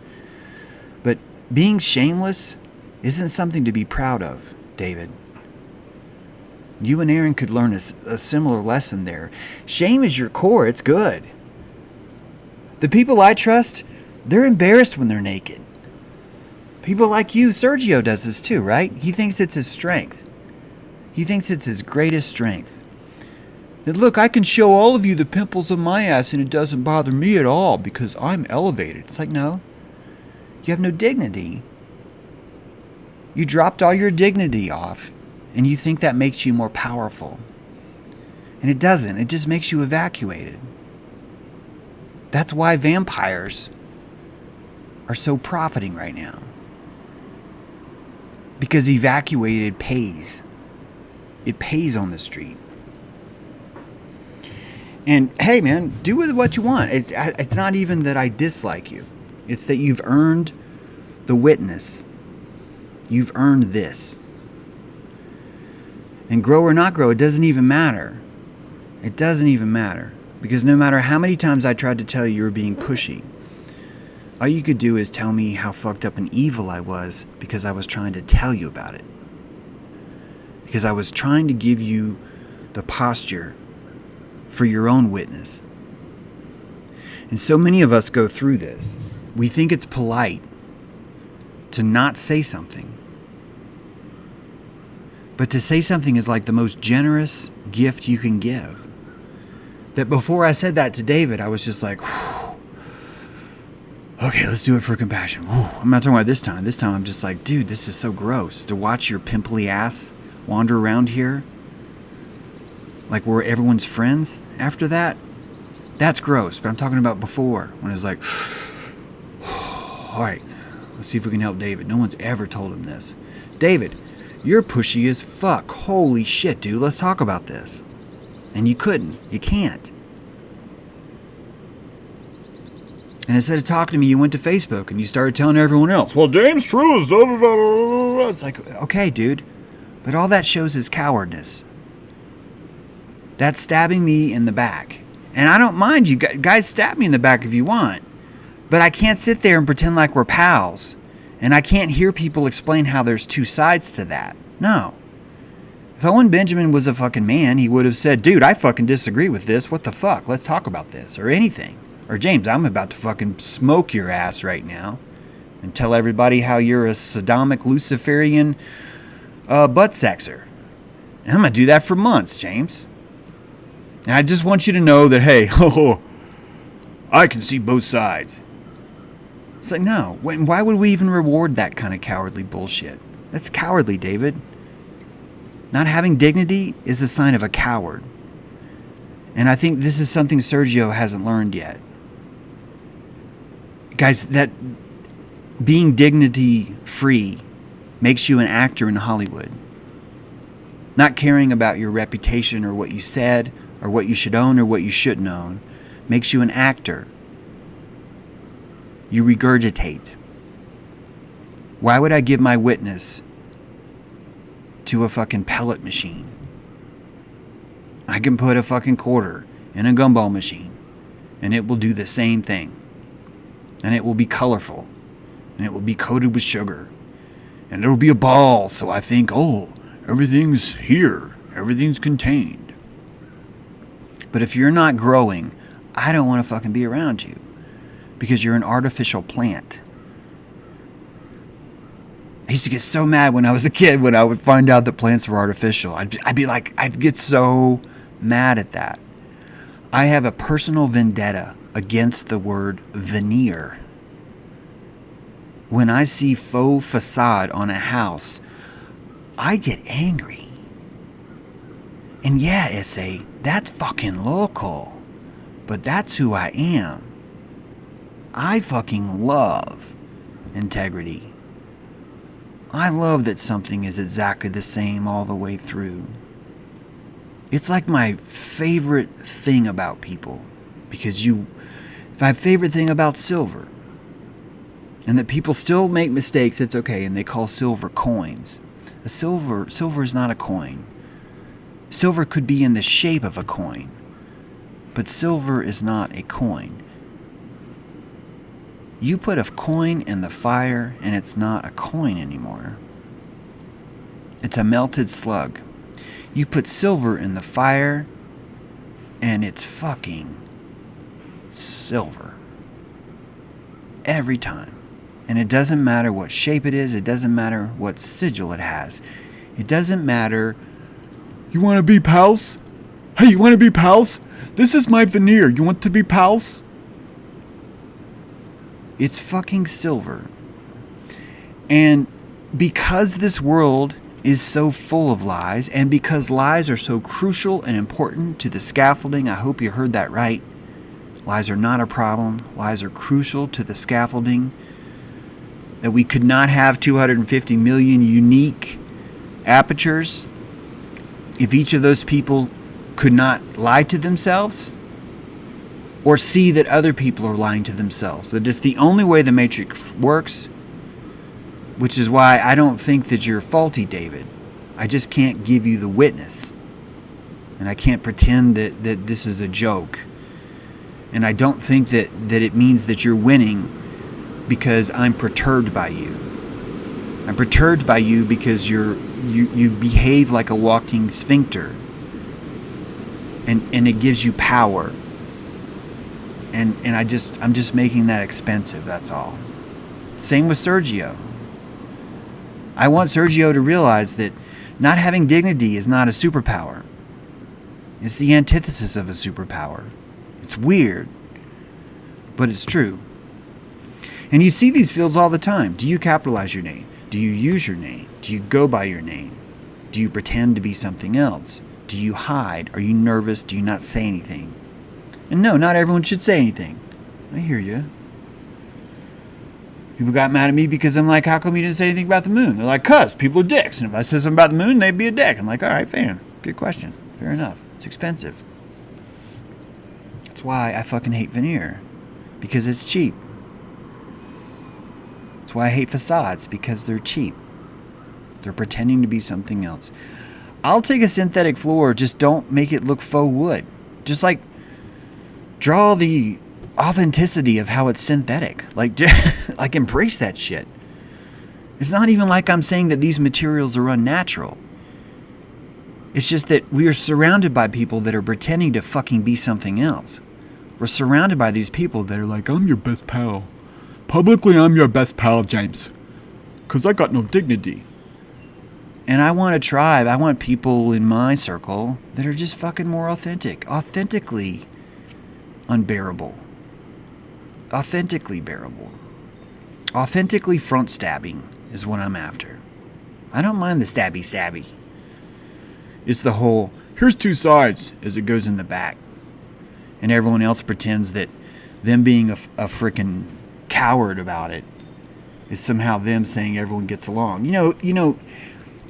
But being shameless isn't something to be proud of, David. You and Aaron could learn a similar lesson there. Shame is your core. It's good. The people I trust, they're embarrassed when they're naked. People like you, Sergio does this too, right? He thinks it's his strength. He thinks it's his greatest strength. That, look, I can show all of you the pimples on my ass and it doesn't bother me at all because I'm elevated. It's like, no. You have no dignity. You dropped all your dignity off and you think that makes you more powerful. And it doesn't. It just makes you evacuated. That's why vampires are so profiting right now. Because evacuated pays. It pays on the street. And hey, man, do with what you want. It's not even that I dislike you. It's that you've earned the witness. You've earned this. And grow or not grow, it doesn't even matter. It doesn't even matter. Because no matter how many times I tried to tell you were being pushy, all you could do is tell me how fucked up and evil I was because I was trying to tell you about it. Because I was trying to give you the posture for your own witness. And so many of us go through this. We think it's polite to not say something. But to say something is like the most generous gift you can give. That before I said that to David, I was just like, okay, let's do it for compassion. I'm not talking about this time. This time I'm just like, dude, this is so gross. To watch your pimply ass wander around here like we're everyone's friends after that. That's gross, but I'm talking about before, when it was like, all right, let's see if we can help David. No one's ever told him this. David, you're pushy as fuck. Holy shit, dude, let's talk about this. And you couldn't. You can't. And instead of talking to me, you went to Facebook and you started telling everyone else, well, James True is da-da-da-da-da. It's like, okay, dude, but all that shows is cowardness. That's stabbing me in the back. And I don't mind you guys stab me in the back if you want. But I can't sit there and pretend like we're pals. And I can't hear people explain how there's two sides to that. No. If Owen Benjamin was a fucking man, he would have said, dude, I fucking disagree with this. What the fuck? Let's talk about this. Or anything. Or James, I'm about to fucking smoke your ass right now. And tell everybody how you're a Sodomic Luciferian butt sexer. And I'm going to do that for months, James. And I just want you to know that, hey, I can see both sides. It's like, no. Why would we even reward that kind of cowardly bullshit? That's cowardly, David. Not having dignity is the sign of a coward. And I think this is something Sergio hasn't learned yet. Guys, that being dignity-free makes you an actor in Hollywood. Not caring about your reputation or what you said or what you should own or what you shouldn't own makes you an actor. You regurgitate. Why would I give my witness to a fucking pellet machine? I can put a fucking quarter in a gumball machine and it will do the same thing. And it will be colorful. And it will be coated with sugar. And it will be a ball, so I think, oh, everything's here. Everything's contained. But if you're not growing, I don't want to fucking be around you. Because you're an artificial plant. I used to get so mad when I was a kid when I would find out that plants were artificial. I'd get so mad at that. I have a personal vendetta against the word veneer. When I see faux facade on a house, I get angry. And yeah, Essay, that's fucking local. But that's who I am. I fucking love integrity. I love that something is exactly the same all the way through. It's like my favorite thing about people. Because my favorite thing about silver. And that people still make mistakes, it's okay, and they call silver coins. Silver is not a coin. Silver could be in the shape of a coin. But silver is not a coin. You put a coin in the fire and it's not a coin anymore. It's a melted slug. You put silver in the fire and it's fucking silver. Every time. And it doesn't matter what shape it is. It doesn't matter what sigil it has. It doesn't matter. You want to be pals? Hey, you want to be pals? This is my veneer. You want to be pals? It's fucking silver. And because this world is so full of lies, and because lies are so crucial and important to the scaffolding, I hope you heard that right. Lies are not a problem. Lies are crucial to the scaffolding. That we could not have 250 million unique apertures if each of those people could not lie to themselves or see that other people are lying to themselves. That is the only way the Matrix works, which is why I don't think that you're faulty, David. I just can't give you the witness. And I can't pretend that this is a joke. And I don't think that it means that you're winning because I'm perturbed by you. I'm perturbed by you because you behave like a walking sphincter. And it gives you power. And I'm just making that expensive, that's all. Same with Sergio. I want Sergio to realize that not having dignity is not a superpower. It's the antithesis of a superpower. It's weird, but it's true. And you see these fields all the time. Do you capitalize your name? Do you use your name? Do you go by your name? Do you pretend to be something else? Do you hide? Are you nervous? Do you not say anything? And no, not everyone should say anything. I hear you. People got mad at me because I'm like, how come you didn't say anything about the moon? They're like, 'cause people are dicks. And if I said something about the moon, they'd be a dick. I'm like, all right, fair. Good question. Fair enough. It's expensive. That's why I fucking hate veneer. Because it's cheap. That's why I hate facades. Because they're cheap. They're pretending to be something else. I'll take a synthetic floor, just don't make it look faux wood. Just like draw the authenticity of how it's synthetic. Like embrace that shit. It's not even like I'm saying that these materials are unnatural. It's just that we are surrounded by people that are pretending to fucking be something else. We're surrounded by these people that are like, I'm your best pal. Publicly, I'm your best pal, James. 'Cause I got no dignity. And I want a tribe. I want people in my circle that are just fucking more authentic. Authentically unbearable. Authentically bearable. Authentically front stabbing is what I'm after. I don't mind the stabby. It's the whole, here's two sides as it goes in the back. And everyone else pretends that them being a freaking coward about it is somehow them saying everyone gets along. You know,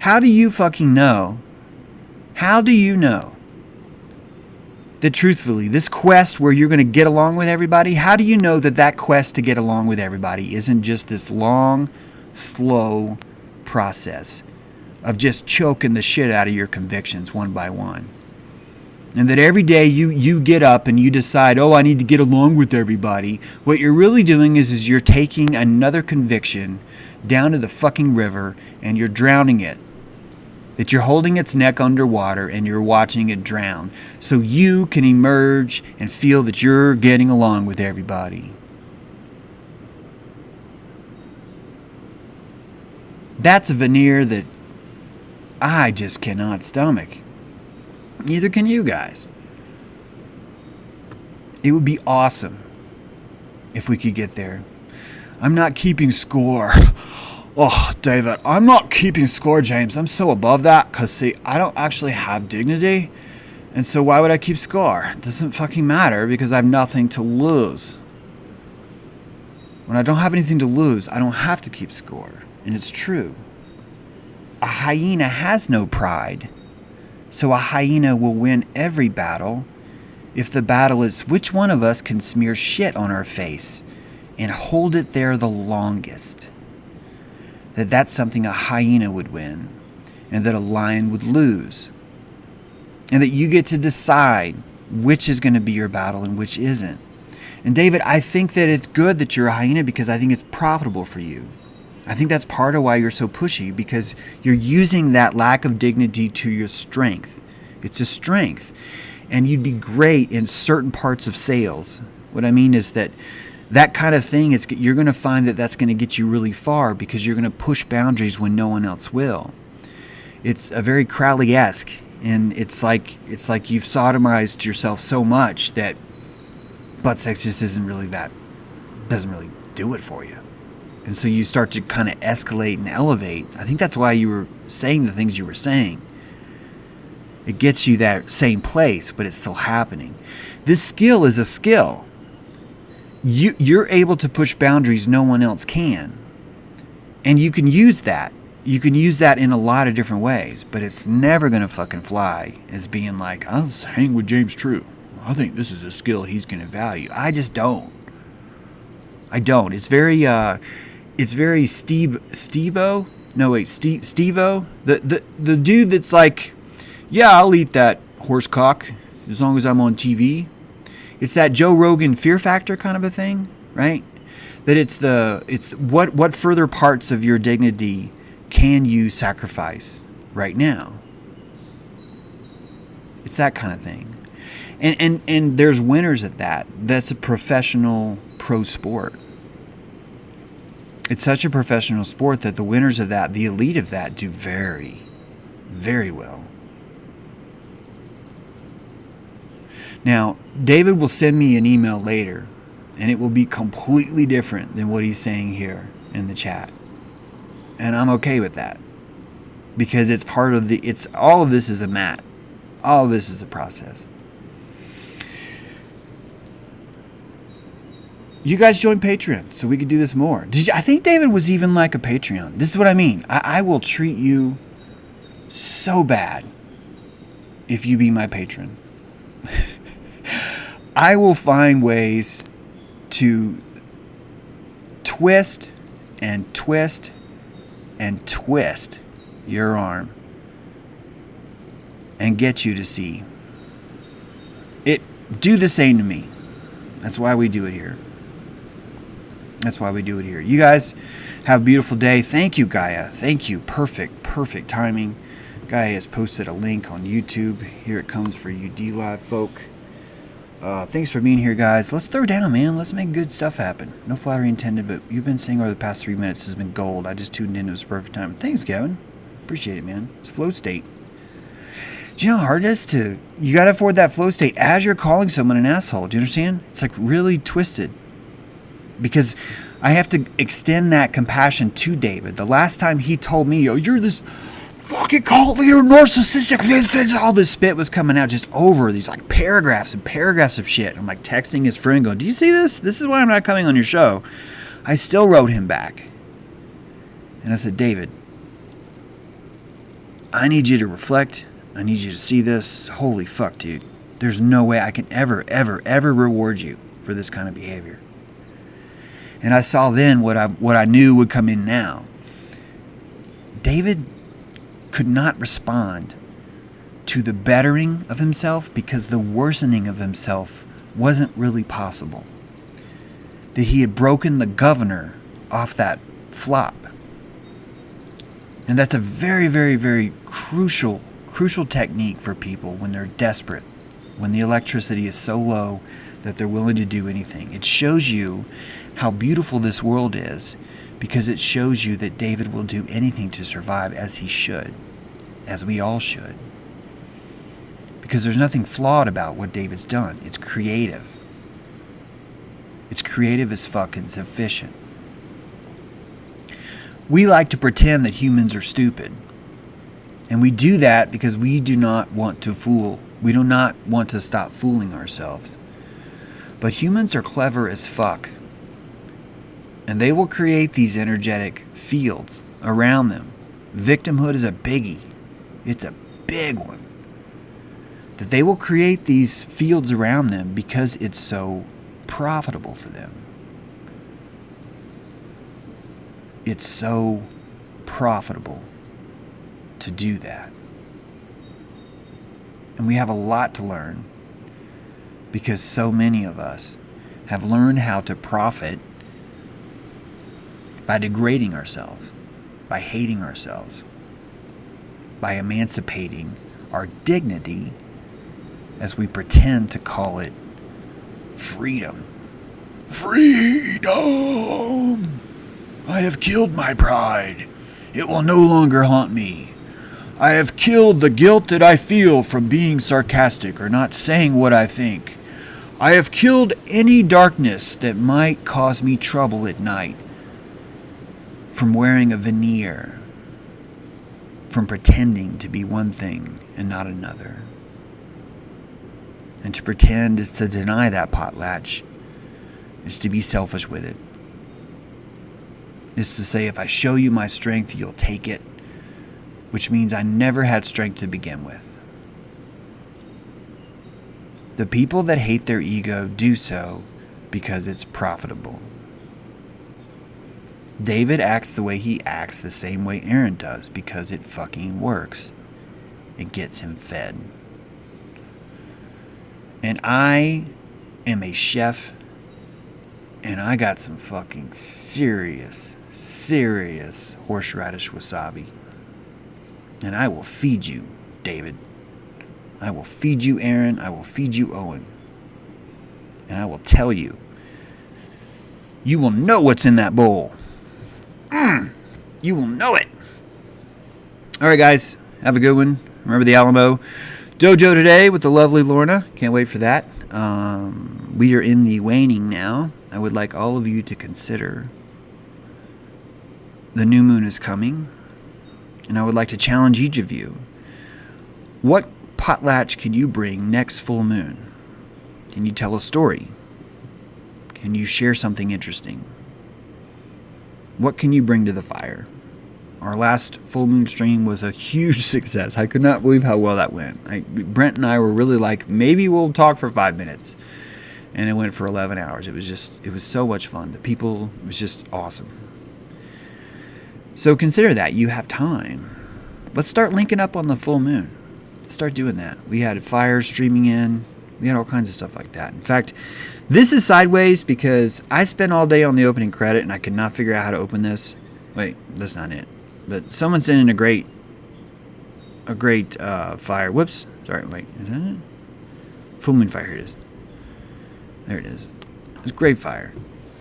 how do you fucking know? How do you know that truthfully, this quest where you're going to get along with everybody, how do you know that quest to get along with everybody isn't just this long, slow process of just choking the shit out of your convictions one by one? And that every day you get up and you decide, oh, I need to get along with everybody. What you're really doing is you're taking another conviction down to the fucking river and you're drowning it. That you're holding its neck underwater and you're watching it drown. So you can emerge and feel that you're getting along with everybody. That's a veneer that I just cannot stomach. Neither can you guys. It would be awesome if we could get there. I'm not keeping score. Oh, David, I'm not keeping score, James. I'm so above that because, see, I don't actually have dignity. And so why would I keep score? It doesn't fucking matter because I have nothing to lose. When I don't have anything to lose, I don't have to keep score. And it's true. A hyena has no pride. So a hyena will win every battle if the battle is which one of us can smear shit on our face and hold it there the longest. That's something a hyena would win and that a lion would lose. And that you get to decide which is going to be your battle and which isn't. And David, I think that it's good that you're a hyena because I think it's profitable for you. I think that's part of why you're so pushy, because you're using that lack of dignity to your strength. It's a strength. And you'd be great in certain parts of sales. What I mean is that kind of thing, is you're going to find that that's going to get you really far because you're going to push boundaries when no one else will. It's a very Crowley-esque, and it's like you've sodomized yourself so much that butt sex just doesn't really do it for you. And so you start to kind of escalate and elevate. I think that's why you were saying the things you were saying. It gets you that same place, but it's still happening. This skill is a skill. You're able to push boundaries no one else can. And you can use that. You can use that in a lot of different ways, but it's never going to fucking fly as being like, I'll hang with James True. I think this is a skill he's going to value. I just don't. I don't. It's very Steve-O. No, wait, Steve-O. The dude that's like, yeah, I'll eat that horse cock as long as I'm on TV. It's that Joe Rogan Fear Factor kind of a thing, right? That it's what further parts of your dignity can you sacrifice right now? It's that kind of thing. And there's winners at that. That's a professional pro sport. It's such a professional sport that the winners of that, the elite of that, do very, very well. Now, David will send me an email later, and it will be completely different than what he's saying here in the chat. And I'm okay with that. Because it's part of all of this is a mat. All of this is a process. You guys join Patreon so we could do this more. I think David was even like a Patreon. This is what I mean. I will treat you so bad if you be my patron. I will find ways to twist and twist and twist your arm and get you to see it. Do the same to me. That's why we do it here. That's why we do it here. You guys have a beautiful day. Thank you, Gaia. Thank you. Perfect timing. Gaia has posted a link on YouTube. Here it comes for you D-Live folk. Thanks for being here, guys. Let's throw down, man. Let's make good stuff happen. No flattery intended, but you've been saying over the past 3 minutes has been gold. I just tuned in. It was perfect time. Thanks, Kevin. Appreciate it, man. It's flow state. Do you know how hard it is to... You got to afford that flow state as you're calling someone an asshole. Do you understand? It's like really twisted. Because I have to extend that compassion to David. The last time he told me, you're this fucking cult leader, narcissistic, all this spit was coming out just over these like paragraphs and paragraphs of shit. I'm like texting his friend going, do you see this? This is why I'm not coming on your show. I still wrote him back. And I said, David, I need you to reflect. I need you to see this. Holy fuck, dude. There's no way I can ever reward you for this kind of behavior. And I saw then what I knew would come in now. David could not respond to the bettering of himself because the worsening of himself wasn't really possible. That he had broken the governor off that flop. And that's a very crucial technique for people when they're desperate, when the electricity is so low that they're willing to do anything. It shows you how beautiful this world is because it shows you that David will do anything to survive, as he should, as we all should. Because there's nothing flawed about what David's done. It's creative. It's creative as fuck and sufficient. We like to pretend that humans are stupid. And we do that because we do not want to fool. We do not want to stop fooling ourselves. But humans are clever as fuck. And they will create these energetic fields around them. Victimhood is a biggie. It's a big one. That they will create these fields around them because it's so profitable for them. It's so profitable to do that. And we have a lot to learn because so many of us have learned how to profit by degrading ourselves, by hating ourselves, by emancipating our dignity as we pretend to call it freedom. Freedom! I have killed my pride. It will no longer haunt me. I have killed the guilt that I feel from being sarcastic or not saying what I think. I have killed any darkness that might cause me trouble at night from wearing a veneer, from pretending to be one thing and not another. And to pretend is to deny that potlatch, is to be selfish with it. Is to say, if I show you my strength, you'll take it, which means I never had strength to begin with. The people that hate their ego do so because it's profitable. David acts the way he acts the same way Aaron does because it fucking works. It gets him fed. And I am a chef, and I got some fucking serious horseradish wasabi. And I will feed you, David. I will feed you, Aaron. I will feed you, Owen. And I will tell you, you will know what's in that bowl. You will know it. All right, guys. Have a good one. Remember the Alamo Dojo today with the lovely Lorna. Can't wait for that. We are in the waning now. I would like all of you to consider the new moon is coming. And I would like to challenge each of you. What potlatch can you bring next full moon? Can you tell a story? Can you share something interesting? What can you bring to the fire? Our last full moon stream was a huge success. I could not believe how well that went. Brent and I were really like, maybe we'll talk for 5 minutes. And it went for 11 hours. It was so much fun. The people, it was just awesome. So consider that. You have time. Let's start linking up on the full moon. Let's start doing that. We had fires streaming in. We had all kinds of stuff like that. In fact, this is sideways because I spent all day on the opening credit and I could not figure out how to open this. Wait, that's not it. But someone sent in a great fire. Whoops. Sorry, wait. Is that it? Full moon fire. Here it is. There it is. It's great fire.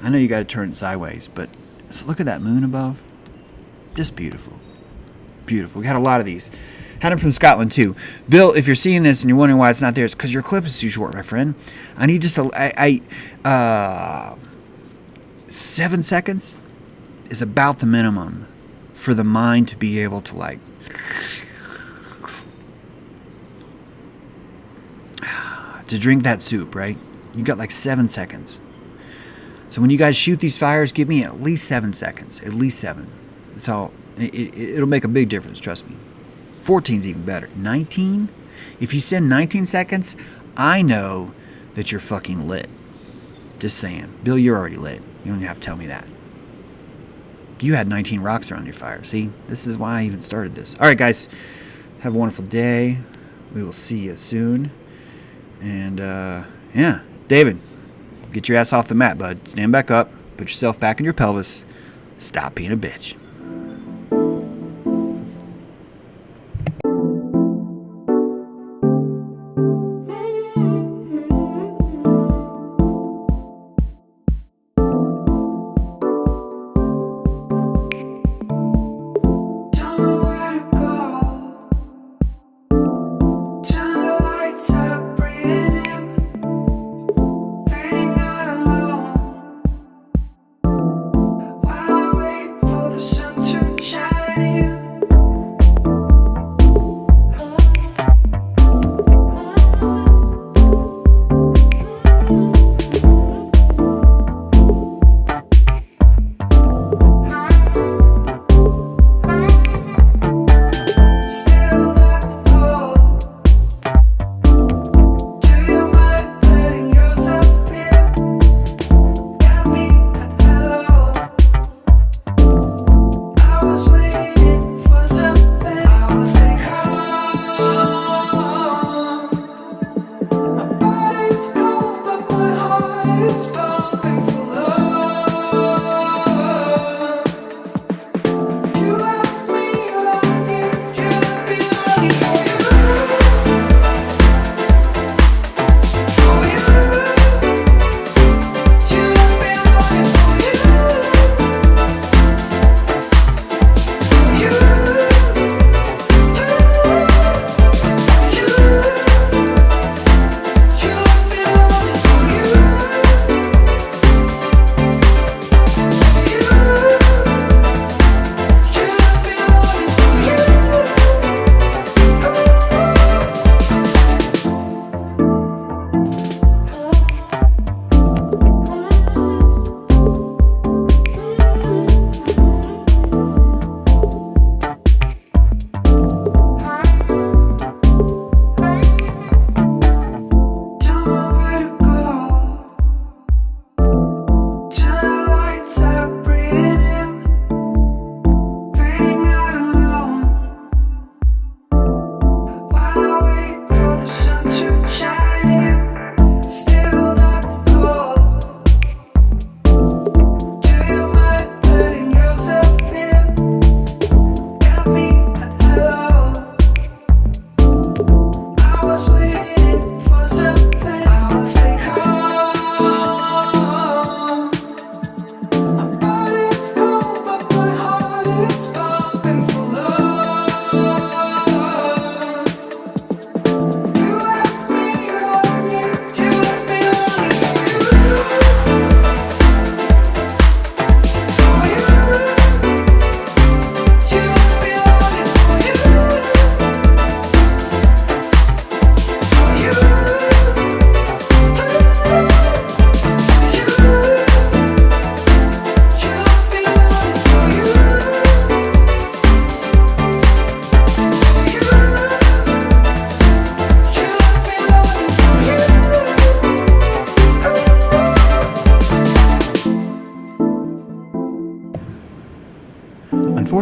I know you got to turn it sideways, but look at that moon above. Just beautiful. Beautiful. We had a lot of these. Had them from Scotland too. Bill, if you're seeing this and you're wondering why it's not there, it's because your clip is too short, my friend. I need just 7 seconds is about the minimum for the mind to be able to like to drink that soup, right? You got like 7 seconds. So when you guys shoot these fires, give me at least 7 seconds. At least 7. So it'll make a big difference, trust me. 14 is even better. 19? If you send 19 seconds, I know that you're fucking lit. Just saying. Bill, you're already lit. You don't even have to tell me that. You had 19 rocks around your fire. See? This is why I even started this. All right, guys. Have a wonderful day. We will see you soon. And, yeah. David, get your ass off the mat, bud. Stand back up. Put yourself back in your pelvis. Stop being a bitch. For the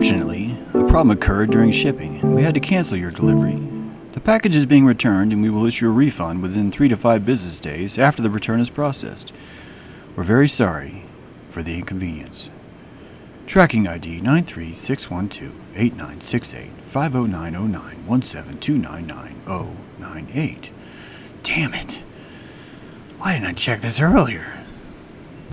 Unfortunately, a problem occurred during shipping, and we had to cancel your delivery. The package is being returned, and we will issue a refund within 3 to 5 business days after the return is processed. We're very sorry for the inconvenience. Tracking ID 93612-8968 50909-17299-098. Damn it. Why didn't I check this earlier?